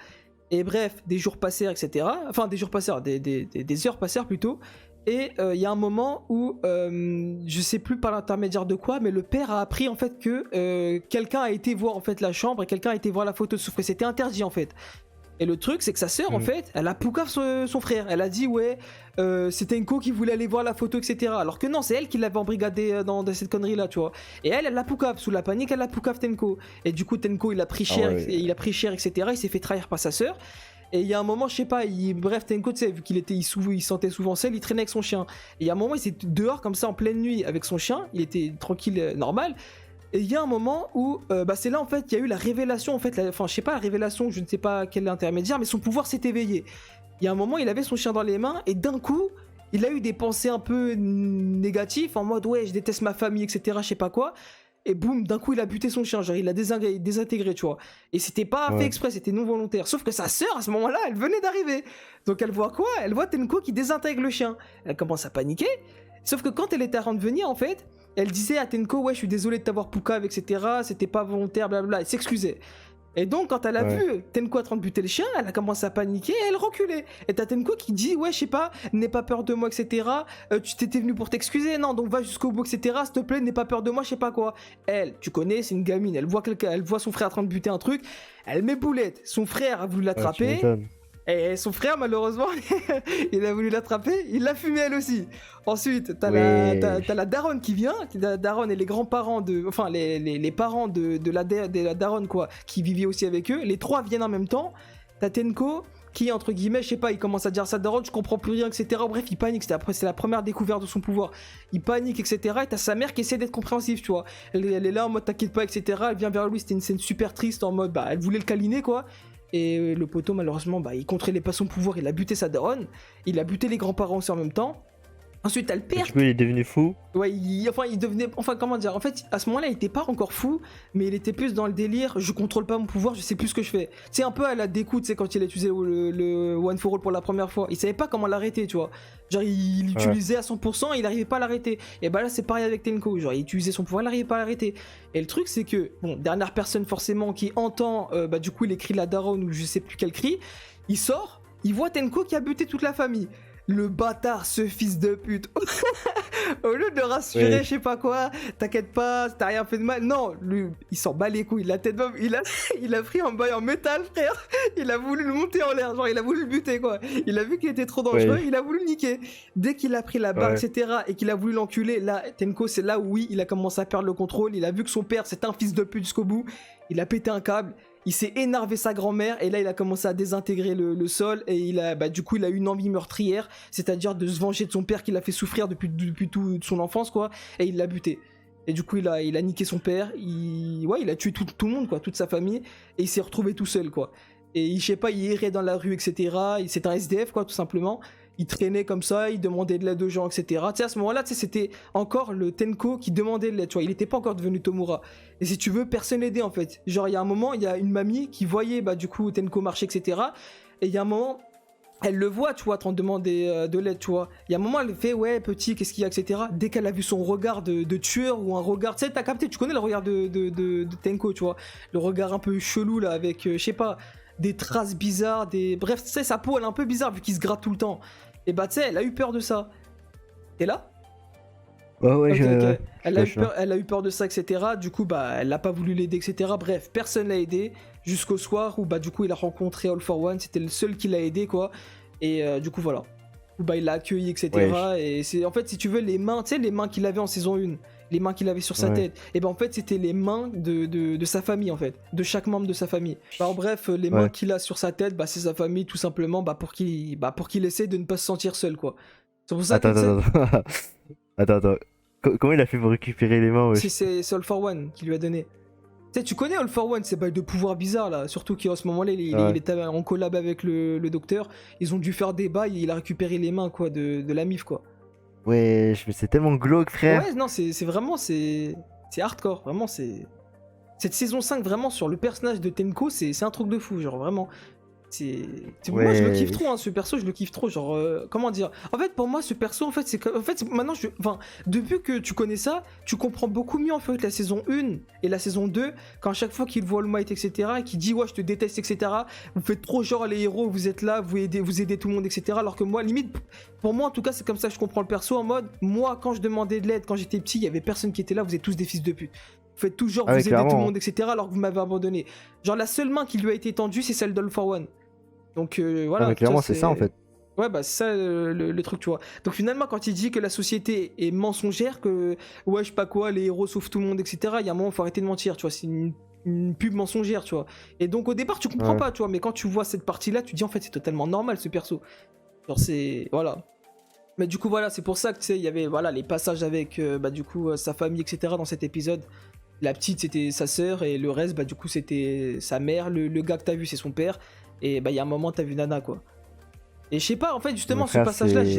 B: Et bref, des jours passèrent, etc. Enfin, des jours passèrent, des heures passèrent plutôt. Et il y a un moment où, je sais plus par l'intermédiaire de quoi, mais le père a appris en fait que quelqu'un a été voir en fait la chambre et quelqu'un a été voir la photo de Souffré. C'était interdit en fait. Et le truc, c'est que sa sœur, en fait, elle a poucave son frère. Elle a dit, ouais, c'est Tenko qui voulait aller voir la photo, etc. Alors que non, c'est elle qui l'avait embrigadé dans cette connerie-là, tu vois. Et elle l'a poucave. Sous la panique, elle a poucave Tenko. Et du coup, Tenko, il a pris cher, il a pris cher, etc. Il s'est fait trahir par sa sœur. Et il y a un moment, je sais pas, bref, Tenko, tu sais, vu il se sentait souvent seul, il traînait avec son chien. Et il y a un moment, il s'est dehors, comme ça, en pleine nuit, avec son chien. Il était tranquille, normal. Et il y a un moment où, bah c'est là en fait, il y a eu la révélation, en fait, enfin je sais pas la révélation, je ne sais pas quel intermédiaire, mais son pouvoir s'est éveillé. Il y a un moment, il avait son chien dans les mains, et d'un coup, il a eu des pensées un peu négatives, en mode ouais, je déteste ma famille, etc., je sais pas quoi. Et boum, d'un coup, il a buté son chien, genre il l'a désintégré, tu vois. Et c'était pas fait exprès, c'était non volontaire. Sauf que sa sœur, à ce moment-là, elle venait d'arriver. Donc elle voit quoi? Elle voit Tenko qui désintègre le chien. Elle commence à paniquer. Sauf que quand elle était en train de venir, en fait, elle disait à Tenko, ouais, je suis désolé de t'avoir poucave, etc. C'était pas volontaire, blablabla. Elle s'excusait. Et donc, quand elle a vu Tenko en train de buter le chien, elle a commencé à paniquer et elle reculait. Et t'as Tenko qui dit, ouais, je sais pas, n'aie pas peur de moi, etc. Tu t'étais venu pour t'excuser, non, donc va jusqu'au bout, etc. S'il te plaît, n'aie pas peur de moi, je sais pas quoi. Elle, tu connais, c'est une gamine, elle voit son frère en train de buter un truc, elle met boulette. Son frère a voulu l'attraper. Et son frère, malheureusement, il a voulu l'attraper, il l'a fumé elle aussi. Ensuite, t'as la daronne qui vient, la daronne et les grands-parents enfin, les parents de la daronne, quoi, qui vivaient aussi avec eux. Les trois viennent en même temps. T'as Tenko qui, entre guillemets, je sais pas, il commence à dire à sa daronne, je comprends plus rien, etc. Bref, il panique, c'est la première découverte de son pouvoir. Il panique, etc. Et t'as sa mère qui essaie d'être compréhensive, tu vois. Elle est là en mode t'inquiète pas, etc. Elle vient vers lui, c'était une scène super triste, en mode, bah, elle voulait le câliner, quoi. Et le poteau, malheureusement, bah, il contrôlait pas son pouvoir, il a buté sa daronne, il a buté les grands-parents aussi en même temps. Ensuite, t'as le père.
A: Il est devenu fou.
B: Ouais, il devenait. Enfin, comment dire? En fait, à ce moment-là, il était pas encore fou, mais il était plus dans le délire. Je contrôle pas mon pouvoir, je sais plus ce que je fais. C'est un peu à la découte, tu sais, quand il a utilisé le One for All pour la première fois. Il savait pas comment l'arrêter, tu vois. Genre, il l'utilisait à 100%, il arrivait pas à l'arrêter. Et bah là, c'est pareil avec Tenko. Genre, il utilisait son pouvoir, il arrivait pas à l'arrêter. Et le truc, c'est que, bon, dernière personne forcément qui entend, bah, du coup, les cris de la daronne ou je sais plus quel cri, il sort, il voit Tenko qui a buté toute la famille. Le bâtard, ce fils de pute. Au lieu de le rassurer, je sais pas quoi, t'inquiète pas, t'as rien fait de mal. Non, lui, il s'en bat les couilles. La tête d'homme, il a pris un bail en métal, frère. Il a voulu le monter en l'air, genre il a voulu le buter, quoi. Il a vu qu'il était trop dangereux, il a voulu le niquer. Dès qu'il a pris la barre, etc., et qu'il a voulu l'enculer, là, Tenko, c'est là où oui, il a commencé à perdre le contrôle. Il a vu que son père, c'était un fils de pute jusqu'au bout. Il a pété un câble. Il s'est énervé sa grand-mère et là il a commencé à désintégrer le sol et du coup il a eu une envie meurtrière, c'est-à-dire de se venger de son père qui l'a fait souffrir depuis toute son enfance, quoi, et il l'a buté. Et du coup il a niqué son père, il a tué tout le monde, quoi, toute sa famille, et il s'est retrouvé tout seul, quoi. Et je sais pas, il errait dans la rue, etc. C'est un SDF, quoi, tout simplement. Il traînait comme ça, il demandait de l'aide aux gens, etc. Tu sais, à ce moment-là, tu sais, c'était encore le Tenko qui demandait de l'aide, tu vois. Il était pas encore devenu Tomura. Et si tu veux, personne l'aidait, en fait. Genre, il y a un moment, il y a une mamie qui voyait, bah, du coup, Tenko marcher, etc. Et il y a un moment, elle le voit, tu vois, en train de demander de l'aide, tu vois. Il y a un moment, elle fait, ouais, petit, qu'est-ce qu'il y a, etc. Dès qu'elle a vu son regard de tueur ou un regard, tu sais, t'as capté, tu connais le regard de Tenko, tu vois. Le regard un peu chelou, là, avec, je sais pas, des traces bizarres, bref, tu sais, sa peau, elle est un peu bizarre, vu qu'il se gratte tout le temps. Et bah tu sais, elle a eu peur de ça. T'es là?
A: Ouais, ouais,
B: Ok, ok.
A: je suis là.
B: Elle a eu peur de ça, etc. Du coup, bah, elle n'a pas voulu l'aider, etc. Bref, personne l'a aidé jusqu'au soir où, bah, du coup, il a rencontré All for One. C'était le seul qui l'a aidé, quoi. Et du coup, voilà. Où, bah, il l'a accueilli,
A: Ouais,
B: etc. Et c'est, en fait, si tu veux, les mains, tu sais, les mains qu'il avait en saison 1, les mains qu'il avait sur sa
A: ouais.
B: tête, et ben en fait, c'était les mains de sa famille, en fait, de chaque membre de sa famille. Alors, bref, les mains
A: Ouais.
B: qu'il a sur sa tête, bah, c'est sa famille, tout simplement, pour qu'il essaie de ne pas se sentir seul, quoi. C'est pour ça que,
A: Attends,
B: tu sais,
A: attends, attends. Attends, attends. Comment il a fait pour récupérer les mains, wesh?
B: c'est All for One qui lui a donné. Tu sais, tu connais All for One, ces bails de pouvoir bizarres là, surtout qu'en ce moment-là, il
A: Ouais.
B: était en collab avec le docteur. Ils ont dû faire des bails et il a récupéré les mains quoi de la mif quoi.
A: Wesh, mais c'est tellement glauque, frère.
B: Ouais, non, c'est vraiment c'est hardcore, vraiment c'est cette saison 5 vraiment sur le personnage de Tenko, c'est un truc de fou, genre vraiment. Moi je le kiffe trop
A: Wesh.
B: hein, ce perso je le kiffe trop genre comment dire en fait pour moi ce perso en fait maintenant enfin depuis que tu connais ça tu comprends beaucoup mieux en fait la saison 1 et la saison 2 quand à chaque fois qu'il voit All Might etc et qu'il dit ouais je te déteste etc vous faites trop genre les héros vous êtes là vous aidez tout le monde etc alors que moi limite pour moi en tout cas c'est comme ça que je comprends le perso en mode moi quand je demandais de l'aide quand j'étais petit il y avait personne qui était là vous êtes tous des fils de pute vous faites toujours
A: Ah ouais,
B: vous aidez tout le
A: clairement.
B: monde etc alors que vous m'avez abandonné genre la seule main qui lui a été tendue c'est celle d'All for One. Donc
A: Ah, mais
B: voilà, tu vois,
A: clairement, c'est ça, en fait.
B: Ouais, bah c'est ça le truc, tu vois. Donc finalement, quand il dit que la société est mensongère, que ouais, je sais pas quoi, les héros sauvent tout le monde, etc., il y a un moment, faut arrêter de mentir, tu vois. C'est une pub mensongère, tu vois. Et donc au départ, tu comprends
A: Ouais.
B: pas, tu vois, mais quand tu vois cette partie-là, tu dis en fait, c'est totalement normal ce perso. Genre, c'est. Voilà. Mais du coup, voilà, c'est pour ça que tu sais, il y avait voilà, les passages avec bah, du coup, sa famille, etc., dans cet épisode. La petite, c'était sa sœur, et le reste, bah, du coup, c'était sa mère. Le gars que t'as vu, c'est son père. Et bah, il y a un moment, t'as vu Nana, quoi. Et je sais pas, en fait,
A: Mais
B: justement, ce
A: frère,
B: passage-là,
A: c'est.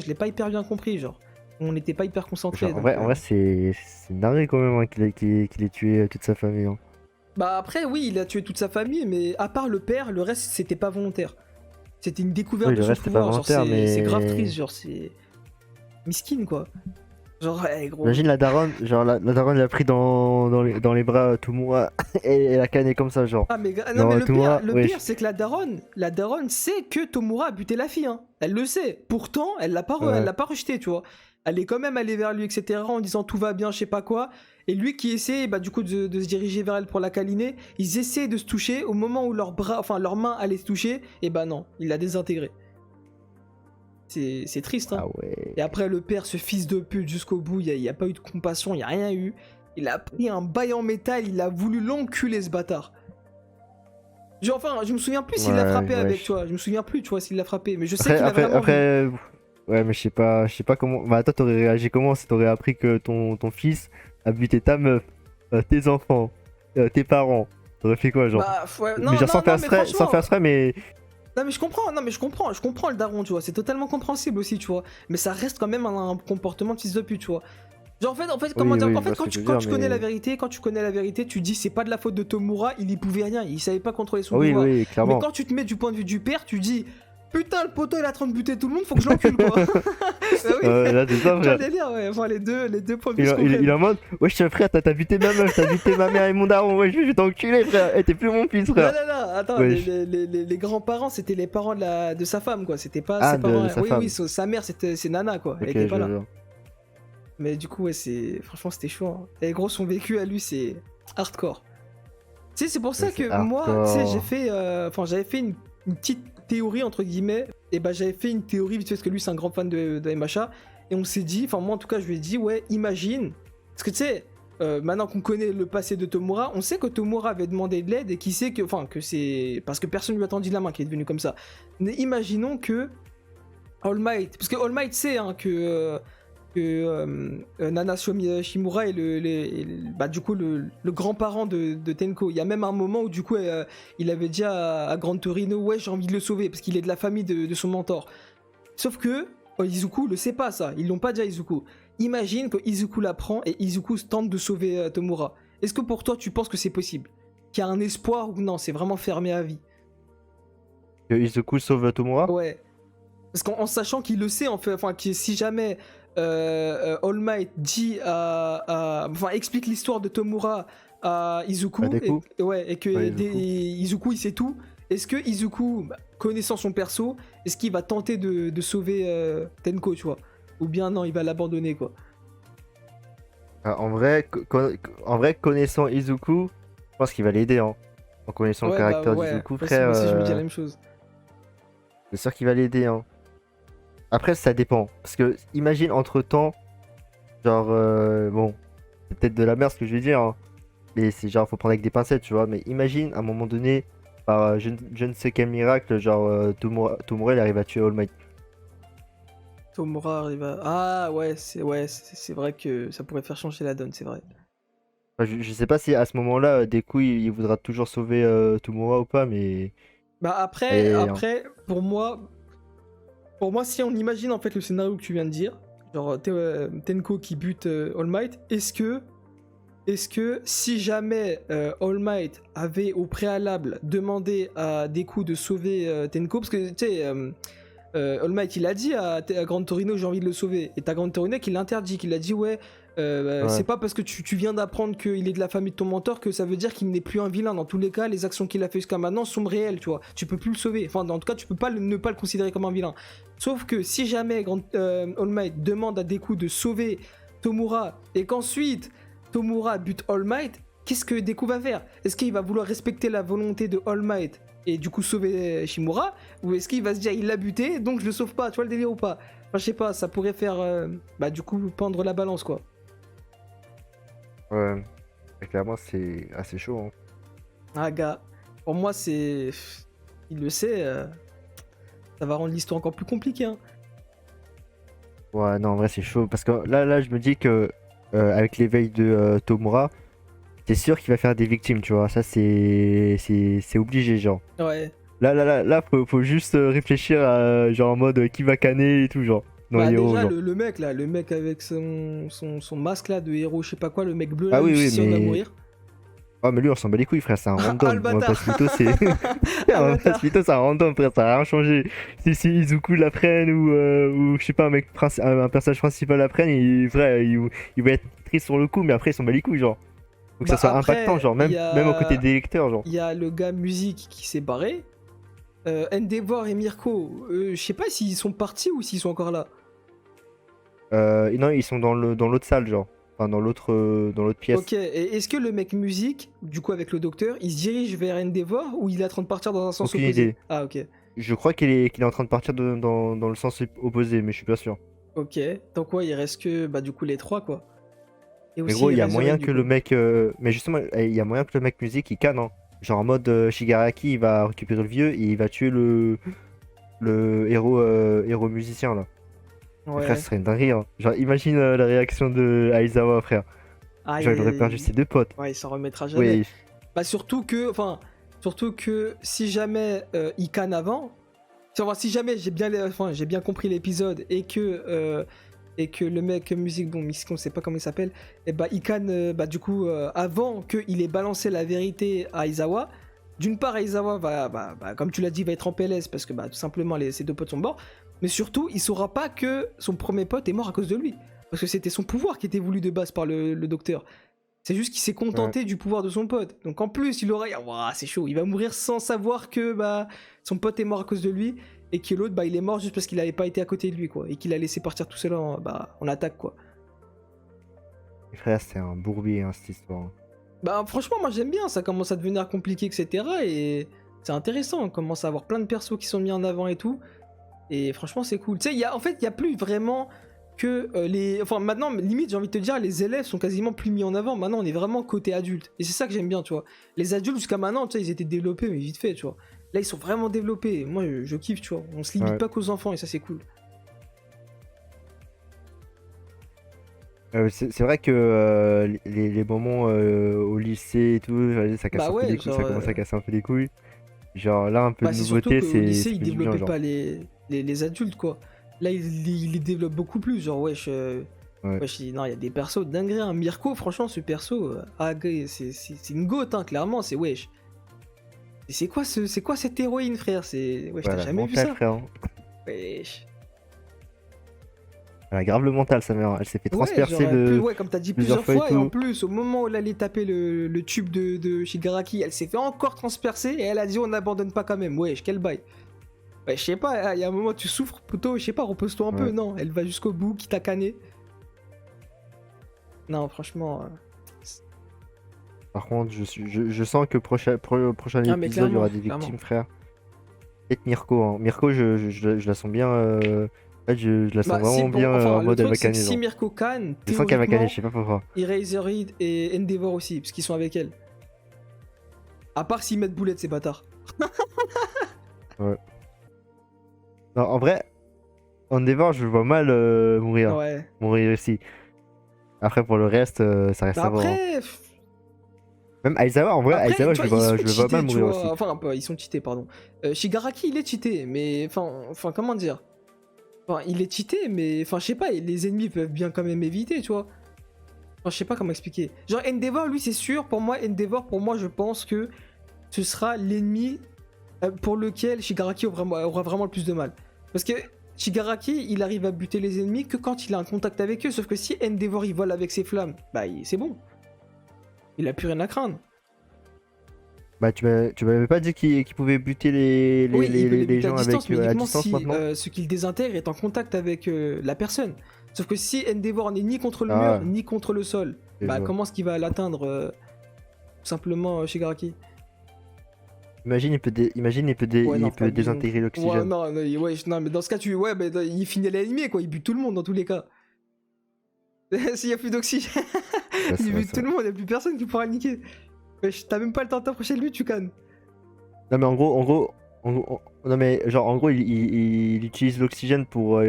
B: je l'ai pas hyper bien compris, genre. On n'était pas hyper concentrés,
A: Genre,
B: donc.
A: en vrai c'est narré quand même hein, qu'il ait tué toute sa famille. Hein.
B: Bah après, oui, il a tué toute sa famille, mais à part le père, le reste, c'était pas volontaire. C'était une découverte
A: Oui,
B: de
A: le
B: son
A: reste, c'est pas
B: pouvoir, genre,
A: volontaire,
B: c'est grave triste,
A: mais.
B: genre, c'est. Miskin, quoi. Genre, ouais, gros.
A: Imagine la daronne, genre la daronne l'a pris dans les bras, Tomura, et la canne est comme ça, genre.
B: Ah, mais, non, mais
A: Genre, Tomura,
B: le pire,
A: wesh.
B: c'est que la daronne sait que Tomura a buté la fille, hein. Elle le sait. Pourtant, elle
A: Ouais.
B: l'a pas rejeté, tu vois. Elle est quand même allée vers lui, etc., en disant tout va bien, je sais pas quoi. Et lui qui essaie, bah, du coup, de se diriger vers elle pour la câliner, ils essaient de se toucher. Au moment où leurs bras, enfin, leurs mains allaient se toucher, et bah non, il l'a désintégré. C'est triste, hein.
A: Ah ouais.
B: Et après, le père, ce fils de pute, jusqu'au bout, il y a pas eu de compassion, il y a rien eu. Il a pris un bail en métal, il a voulu l'enculer, ce bâtard. Genre, enfin, je me souviens plus s'il l'a
A: Ouais,
B: frappé avec, tu
A: wesh.
B: vois. Je me souviens plus, tu vois, s'il l'a frappé. Mais je sais qu'il a
A: Après,
B: vraiment vu.
A: après, ouais, mais je sais pas comment. Bah, toi, t'aurais réagi comment si t'aurais appris que ton fils a buté ta meuf, tes enfants, tes parents. T'aurais fait quoi, genre?
B: Bah, ouais,
A: Mais genre sans faire
B: mais
A: exprès, sans
B: franchement.
A: faire exprès, mais.
B: Non, mais je comprends, je comprends le daron, tu vois. C'est totalement compréhensible aussi, tu vois. Mais ça reste quand même un comportement de fils de pute, tu vois. Genre, en fait, comment
A: Oui,
B: dire,
A: oui,
B: en
A: je vois
B: fait,
A: ce que tu veux
B: quand
A: dire,
B: tu connais la
A: mais.
B: vérité, tu dis c'est pas de la faute de Tomura, il y pouvait rien, il savait pas contrôler son
A: Ah oui,
B: pouvoir.
A: oui,
B: Mais
A: clairement.
B: quand tu te mets du point de vue du père, tu dis putain, le poteau il est en train de buter tout le monde, faut que je l'encule, quoi. Bah oui,
A: Là, c'est ça,
B: tu vois
A: frère.
B: le délire, ouais. Enfin, les deux points de vue se
A: Il est
B: comprennent.
A: en mode, wesh, frère, t'as buté ma meuf, t'as buté ma mère et mon daron, wesh, je vais t'enculer, frère. Eh, t'es plus mon fils,
B: Non,
A: frère.
B: non, non, attends,
A: Wesh.
B: les grands-parents, c'était les parents de sa femme, quoi. C'était pas
A: Ah,
B: ses parents.
A: de sa
B: Oui, oui,
A: femme.
B: sa mère, c'est Nana, quoi. Elle
A: Ok,
B: était
A: je
B: pas là.
A: vois.
B: Mais du coup, ouais, franchement, c'était chaud, hein. Et gros, son vécu à lui, c'est hardcore. Tu sais, c'est pour ça
A: C'est
B: que moi, tu sais,
A: hardcore.
B: j'avais fait une petite théorie, entre guillemets. Et bah, j'avais fait une théorie vite fait, parce que lui, c'est un grand fan de MHA. Et on s'est dit, enfin, moi, en tout cas, je lui ai dit, ouais, imagine. Parce que tu sais, maintenant qu'on connaît le passé de Tomura, on sait que Tomura avait demandé de l'aide et qui sait que, enfin, que c'est. Parce que personne lui a tendu la main qu'il est devenu comme ça. Mais imaginons que All Might. Parce que All Might sait hein, que Nana Shimura est bah, du coup le grand-parent de Tenko. Il y a même un moment où du coup il avait dit à Gran Torino ouais j'ai envie de le sauver parce qu'il est de la famille de son mentor. Sauf que Izuku le sait pas ça, ils l'ont pas dit à Izuku. Imagine que Izuku l'apprend et Izuku tente de sauver Tomura. Est-ce que pour toi tu penses que c'est possible? Qu'il y a un espoir ou non, c'est vraiment fermé à vie?
A: Que Izuku sauve Tomura?
B: Ouais. Parce qu'en sachant qu'il le sait, en fait, enfin, que si jamais All Might dit enfin, explique l'histoire de Tomura à
A: À
B: Izuku,
A: Deku?
B: ouais, et que
A: Ouais, Izuku.
B: Izuku il sait tout, est-ce que Izuku, bah, connaissant son perso, est-ce qu'il va tenter de sauver Tenko, tu vois? Ou bien non, il va l'abandonner, quoi.
A: En vrai, en vrai, connaissant Izuku, je pense qu'il va l'aider, hein. En connaissant le
B: Ouais, bah
A: caractère
B: ouais,
A: d'Izuku,
B: moi
A: frère,
B: aussi je me dis la même chose.
A: c'est sûr qu'il va l'aider, hein. Après, ça dépend. Parce que, imagine, entre-temps, genre, bon, c'est peut-être de la merde ce que je vais dire, hein. Mais c'est genre, faut prendre avec des pincettes, tu vois. Mais imagine, à un moment donné, par je ne sais quel miracle, genre, Tomura, il arrive à tuer All Might.
B: Tomura arrive à... Ah ouais, c'est vrai que ça pourrait faire changer la donne, c'est vrai.
A: Enfin, je sais pas si à ce moment-là, Deku, il voudra toujours sauver Tomura ou pas, mais...
B: Bah après,
A: Et,
B: après, pour moi, si on imagine en fait le scénario que tu viens de dire, genre Tenko qui bute All Might, est-ce que si jamais All Might avait au préalable demandé à Deku de sauver Tenko, parce que tu sais, All Might il a dit à Grand Torino j'ai envie de le sauver, et t'as Grand Torino qui l'interdit, qui l'a dit ouais,
A: ouais.
B: c'est pas parce que tu viens d'apprendre qu'il est de la famille de ton mentor que ça veut dire qu'il n'est plus un vilain. Dans tous les cas, les actions qu'il a fait jusqu'à maintenant sont réelles, tu vois. Tu peux plus le sauver. Enfin, en tout cas, tu peux pas ne pas le considérer comme un vilain. Sauf que si jamais All Might demande à Deku de sauver Tomura et qu'ensuite Tomura bute All Might, qu'est-ce que Deku va faire? Est-ce qu'il va vouloir respecter la volonté de All Might et du coup sauver Shimura? Ou est-ce qu'il va se dire il l'a buté donc je le sauve pas? Tu vois le délire ou pas? Enfin, je sais pas, ça pourrait faire bah du coup pendre la balance quoi.
A: Ouais. Et clairement, c'est assez chaud, hein.
B: Ah gars, pour moi c'est... Il le sait, ça va rendre l'histoire encore plus compliquée. Hein.
A: Ouais, non, en vrai, c'est chaud. Parce que là, je me dis que avec l'éveil de Tomura, c'est sûr qu'il va faire des victimes, tu vois. Ça, c'est obligé, genre.
B: Ouais.
A: Là, faut juste réfléchir à, genre, en mode qui va canner et tout, genre. Dans
B: Bah
A: les héros,
B: déjà
A: genre.
B: le mec là, le mec avec son masque là de héros, je sais pas quoi, le mec bleu là,
A: Ah
B: le
A: oui, oui,
B: magicien va
A: mais.
B: mourir.
A: Ah, mais lui, on s'en bat les couilles, frère. C'est un
B: Ah le
A: random. On va pas
B: bâtard.
A: se mytho, c'est.
B: Ah
A: On
B: le
A: va pas
B: bâtard.
A: se mytho, c'est un random, frère. Ça a rien changé. Si Izuku l'apprenne ou je sais pas, un personnage principal l'apprenne, vrai, il va être triste sur le coup, mais après, il s'en bat les couilles, genre. Faut que ça
B: Bah
A: soit impactant,
B: après,
A: genre, même aux côtés des lecteurs, genre.
B: il y a le gars musique qui s'est barré. Endeavor et Mirko, je sais pas s'ils sont partis ou s'ils sont encore là.
A: Non, ils sont dans l'autre salle, genre. Enfin, dans l'autre pièce.
B: Ok, et est-ce que le mec musique, du coup avec le docteur, il se dirige vers Endeavor ou il est en train de partir dans un sens
A: Aucune
B: opposé?
A: idée.
B: Ah ok.
A: Je crois qu'il est en train de partir dans le sens opposé, mais je suis pas sûr.
B: Ok, donc ouais, il reste que bah du coup les trois quoi. Et
A: Mais
B: aussi
A: gros, il y a
B: Razorine
A: moyen
B: du
A: que
B: coup.
A: le mec. Mais justement, il y a moyen que le mec musique il canne, hein. Genre en mode Shigaraki, il va récupérer le vieux et il va tuer le héros musicien là. Frère, ce
B: Ouais.
A: serait une dinguerie, hein. Genre, imagine la réaction de Aizawa, frère.
B: Ah,
A: Genre, il aurait perdu ses deux potes.
B: ouais, il s'en remettra jamais.
A: Oui,
B: Bah surtout que si jamais il canne avant, si jamais j'ai bien compris l'épisode et que le mec musique, bon, on sait pas comment il s'appelle, et bah il canne bah du coup avant qu'il ait balancé la vérité à Aizawa. D'une part, Aizawa comme tu l'as dit, va être en PLS parce que bah tout simplement ses deux potes sont morts. Mais surtout, il saura pas que son premier pote est mort à cause de lui. Parce que c'était son pouvoir qui était voulu de base par le docteur. C'est juste qu'il s'est
A: ouais.
B: contenté du pouvoir de son pote. Donc en plus, il aurait... Ouah, c'est chaud. Il va mourir sans savoir que bah, son pote est mort à cause de lui. Et que l'autre, bah, il est mort juste parce qu'il n'avait pas été à côté de lui, quoi. Et qu'il a laissé partir tout seul en attaque, quoi.
A: Frère, c'est un bourbier, hein, cette histoire, hein.
B: Bah franchement, moi j'aime bien. Ça commence à devenir compliqué, etc. Et c'est intéressant. On commence à avoir plein de persos qui sont mis en avant et tout. Et franchement, c'est cool. Tu sais, en fait, il n'y a plus vraiment que les... Enfin, maintenant, limite, j'ai envie de te dire, les élèves sont quasiment plus mis en avant. Maintenant, on est vraiment côté adulte. Et c'est ça que j'aime bien, tu vois. Les adultes, jusqu'à maintenant, tu sais, ils étaient développés, mais vite fait, tu vois. Là, ils sont vraiment développés. Moi, je kiffe, tu vois. On se limite
A: Ouais.
B: pas qu'aux enfants, et ça, c'est cool.
A: C'est vrai que les moments au lycée et tout, ça casse
B: Bah
A: un peu
B: ouais,
A: les couilles,
B: genre...
A: ça commence à casser un peu les couilles. Genre là, un peu
B: Bah,
A: de
B: c'est surtout
A: nouveauté,
B: qu'au lycée,
A: ça
B: ils
A: fait du bien,
B: développaient
A: genre.
B: pas les adultes, quoi. Là, ils les développent beaucoup plus. Genre, wesh...
A: Ouais.
B: wesh, non, il y a des persos dingueries. Hein. Mirko, franchement, ce perso... c'est une goth, hein, clairement, c'est wesh. Et c'est quoi cette héroïne, frère? Wesh, t'as
A: Voilà,
B: jamais vu
A: mental,
B: ça?
A: frère, hein.
B: Wesh.
A: Elle a grave le mental, sa mère. Elle s'est fait
B: Ouais,
A: transpercer
B: genre, ouais, comme t'as dit
A: plusieurs
B: plusieurs
A: fois et
B: fois, et en
A: tout.
B: plus, au moment où elle allait taper le tube de Shigaraki, elle s'est fait encore transpercer, et elle a dit on n'abandonne pas quand même. Wesh, quel bail. Ouais, je sais pas, il y a un moment tu souffres, plutôt, je sais pas, repose-toi un peu.
A: Ouais.
B: Non, elle va jusqu'au bout, quitte à canner. Non, franchement.
A: Par contre, je sens que prochain
B: Ah, mais
A: épisode, il y aura
B: clairement,
A: des
B: clairement.
A: victimes, frère. Peut-être Mirko. Hein. Mirko, je la sens bien. En fait, je la sens
B: Bah, si,
A: vraiment
B: bon,
A: bien
B: enfin,
A: en
B: le
A: mode elle
B: truc,
A: va
B: c'est que
A: canner,
B: si
A: genre.
B: Mirko canne,
A: Je sens qu'elle va canner,
B: théoriquement,
A: je sais pas pourquoi.
B: Eraserhead et Endeavor aussi, parce qu'ils sont avec elle. À part s'ils mettent boulette, ces bâtards.
A: Ouais. Non, en vrai, Endeavor, je le vois mal mourir.
B: Ouais.
A: Mourir aussi. Après, pour le reste, ça reste
B: Bah,
A: à voir. Hein.
B: après.
A: Même Aizawa, en vrai,
B: Après,
A: Aizawa,
B: tu vois, ils sont
A: je le vois mal
B: cheatés, tu
A: mourir aussi.
B: vois. Enfin, ils sont cheatés, pardon. Shigaraki, il est cheaté, mais. Enfin, comment dire. Enfin, il est cheaté, mais. Enfin, je sais pas, les ennemis peuvent bien quand même éviter, tu vois. Enfin, je sais pas comment expliquer. Genre, Endeavor, lui, c'est sûr, pour moi, Endeavor, pour moi, je pense que ce sera l'ennemi pour lequel Shigaraki aura vraiment le plus de mal. Parce que Shigaraki, il arrive à buter les ennemis que quand il a un contact avec eux. Sauf que si Endeavor il vole avec ses flammes, bah c'est bon. Il a plus rien à craindre.
A: Bah, tu m'avais pas dit qu'il pouvait buter
B: Oui, il peut les
A: les
B: buter à
A: gens
B: distance,
A: avec
B: mais
A: à
B: uniquement
A: distance
B: si
A: maintenant?
B: ce qu'il désintègre est en contact avec la personne. Sauf que si Endeavor n'est ni contre le mur,
A: Ah,
B: ni contre le sol,
A: ok, je
B: bah
A: vois.
B: comment est-ce qu'il va l'atteindre tout simplement Shigaraki?
A: Imagine,
B: Ouais, non,
A: il
B: faut pas
A: peut
B: abuser non plus.
A: désintégrer
B: Ouais,
A: l'oxygène.
B: non, ouais, non, mais dans ce cas, ouais, mais il finit à l'ennemi, quoi. Il bute tout le monde dans tous les cas. S'il y a plus d'oxygène,
A: Ouais,
B: il
A: c'est vrai,
B: bute
A: c'est
B: tout
A: vrai.
B: le monde, il y a plus personne qui pourra le niquer. Wesh, t'as même pas le temps de t'approcher de lui, tu cannes.
A: Non, mais non, mais genre, en gros, il utilise l'oxygène pour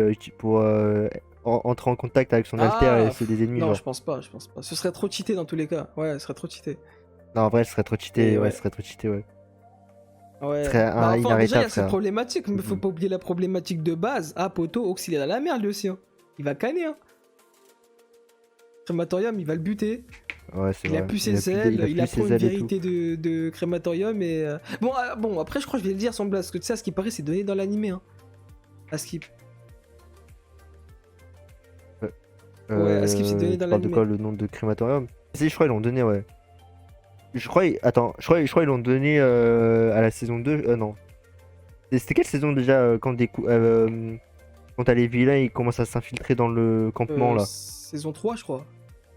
A: entrer en contact avec son alter
B: Ah,
A: et ceux des ennemis,
B: non,
A: genre.
B: je pense pas, je pense pas. Ce serait trop cheaté dans tous les cas. Ouais, ce serait trop cheaté.
A: Non, en vrai, ce serait trop cheaté,
B: Et
A: ouais, ce
B: ouais,
A: serait trop cheaté, ouais. Ce
B: ouais.
A: serait
B: Bah, enfin, déjà, il y
A: inarrêtable,
B: a cette
A: frère.
B: problématique, mais faut
A: Mhm.
B: pas oublier la problématique de base. Ah, poto, Ox, il est dans la merde lui aussi, hein. Il va canner, hein. Crématorium, il va le buter.
A: Ouais, c'est
B: Il a
A: vrai.
B: plus ses ailes,
A: Il a
B: il
A: plus
B: apprend
A: ses
B: une
A: ailes et tout.
B: vérité de crématorium et. Bon, bon, après, je crois que je vais le dire sans blague, parce que tu sais, à ce qui paraît, c'est donné dans l'animé, hein. À Skip. Ouais, à Skip, c'est donné
A: Tu
B: dans
A: parles de quoi,
B: l'animé.
A: le nom de crématorium? Si, je crois qu'ils l'ont donné, ouais. Attends, je crois qu'ils l'ont donné à la saison 2. Non. C'était quelle saison déjà quand t'as les vilains, ils commencent à s'infiltrer dans le campement là?
B: Saison 3, je crois.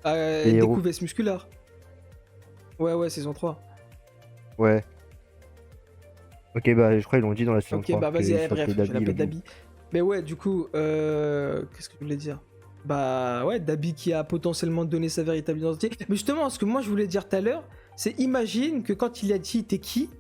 A: Les héros.
B: Découverte musculaire. Ouais, saison 3.
A: Ouais. Ok, bah je crois qu'ils l'ont dit dans la saison
B: Ok,
A: 3
B: bah vas-y,
A: qu'il
B: bref,
A: s'appelait
B: je vais
A: Dabi
B: l'appeler
A: là-dedans.
B: Dabi. Mais ouais, du coup, qu'est-ce que je voulais dire? Bah ouais, Dabi qui a potentiellement donné sa véritable identité. Mais justement, ce que moi je voulais dire tout à l'heure, c'est imagine que quand il a dit t'es qui,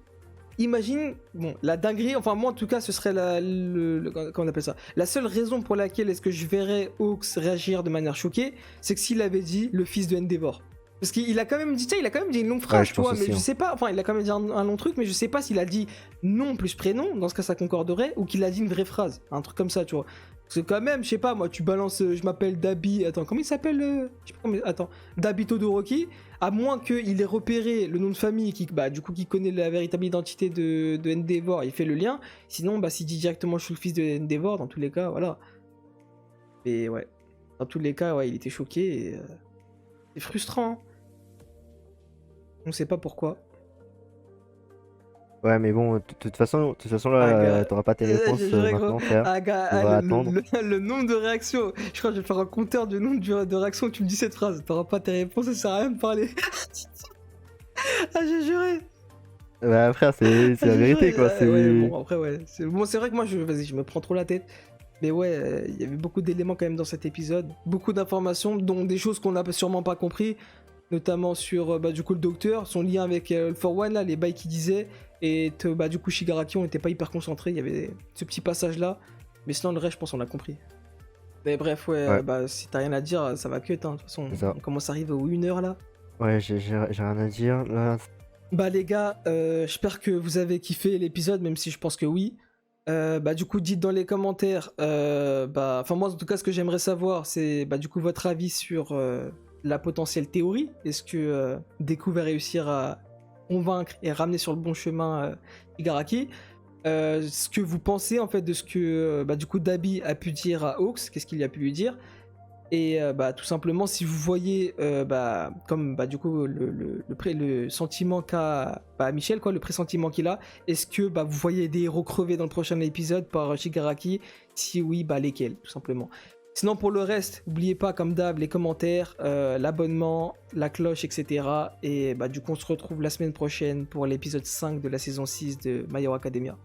B: imagine, bon, la dinguerie, enfin moi en tout cas, ce serait comment on appelle ça? La seule raison pour laquelle est-ce que je verrais Hawks réagir de manière choquée, c'est que s'il avait dit le fils de Endeavor. Parce qu'il a quand même dit, tu sais, il a quand même dit une longue
A: Ouais,
B: phrase,
A: je
B: tu
A: pense
B: vois, mais
A: aussi.
B: je
A: Hein.
B: sais pas, enfin, il a quand même dit un long truc, mais je sais pas s'il a dit nom plus prénom, dans ce cas ça concorderait, ou qu'il a dit une vraie phrase, un truc comme ça, tu vois. Parce que quand même, je sais pas, moi, tu balances, je m'appelle Dabi, attends, comment il s'appelle je sais pas comment, attends, Dabi Todoroki, à moins qu'il ait repéré le nom de famille, bah, du coup, qui connaît la véritable identité de Endeavor, il fait le lien, sinon, bah, s'il dit directement je suis le fils de Endeavor, dans tous les cas, voilà. Et ouais, dans tous les cas, ouais, il était choqué, et c'est frustrant, hein. On sait pas pourquoi.
A: Ouais, mais bon, de toute façon
B: Ah,
A: là,
B: gars.
A: t'auras pas tes réponses
B: Je dirais gros.
A: maintenant, frère.
B: Ah, gars,
A: Tu devras attendre.
B: le nombre de réactions. Je crois que je vais faire un compteur du nombre de réactions où tu me dis cette phrase. T'auras pas tes réponses, ça sert à rien de parler. Ah, j'ai juré.
A: Bah, frère, c'est
B: Ah,
A: la
B: j'ai
A: vérité
B: juré.
A: quoi.
B: Ouais, bon, après, ouais. Bon, c'est vrai que moi, vas-y, je me prends trop la tête. Mais ouais, il y avait beaucoup d'éléments quand même dans cet épisode. Beaucoup d'informations, dont des choses qu'on n'a sûrement pas compris. Notamment sur bah, du coup le docteur, son lien avec le 4-1 là, les bails qu'il disait, et bah, du coup Shigaraki on n'était pas hyper concentré, il y avait ce petit passage là, mais sinon le reste je pense on a compris. Mais bref ouais,
A: Ouais.
B: bah si t'as rien à dire ça va cut, hein. De toute façon
A: C'est ça.
B: on commence à arriver aux 1h là.
A: Ouais, j'ai rien à dire là.
B: Bah les gars, j'espère que vous avez kiffé l'épisode, même si je pense que oui. Bah du coup dites dans les commentaires, bah enfin moi en tout cas ce que j'aimerais savoir c'est bah du coup votre avis sur la potentielle théorie. Est-ce que Deku va réussir à convaincre et ramener sur le bon chemin Shigaraki? ce que vous pensez en fait de ce que du coup Dabi a pu dire à Hawks, qu'est-ce qu'il a pu lui dire. Et tout simplement, si vous voyez comme du coup le sentiment qu'a Michel, quoi, le pressentiment qu'il a, est-ce que vous voyez des héros crever dans le prochain épisode par Shigaraki? Si oui, lesquels, tout simplement. Sinon pour le reste, n'oubliez pas comme d'hab les commentaires, l'abonnement, la cloche, etc. Et du coup on se retrouve la semaine prochaine pour l'épisode 5 de la saison 6 de My Hero Academia.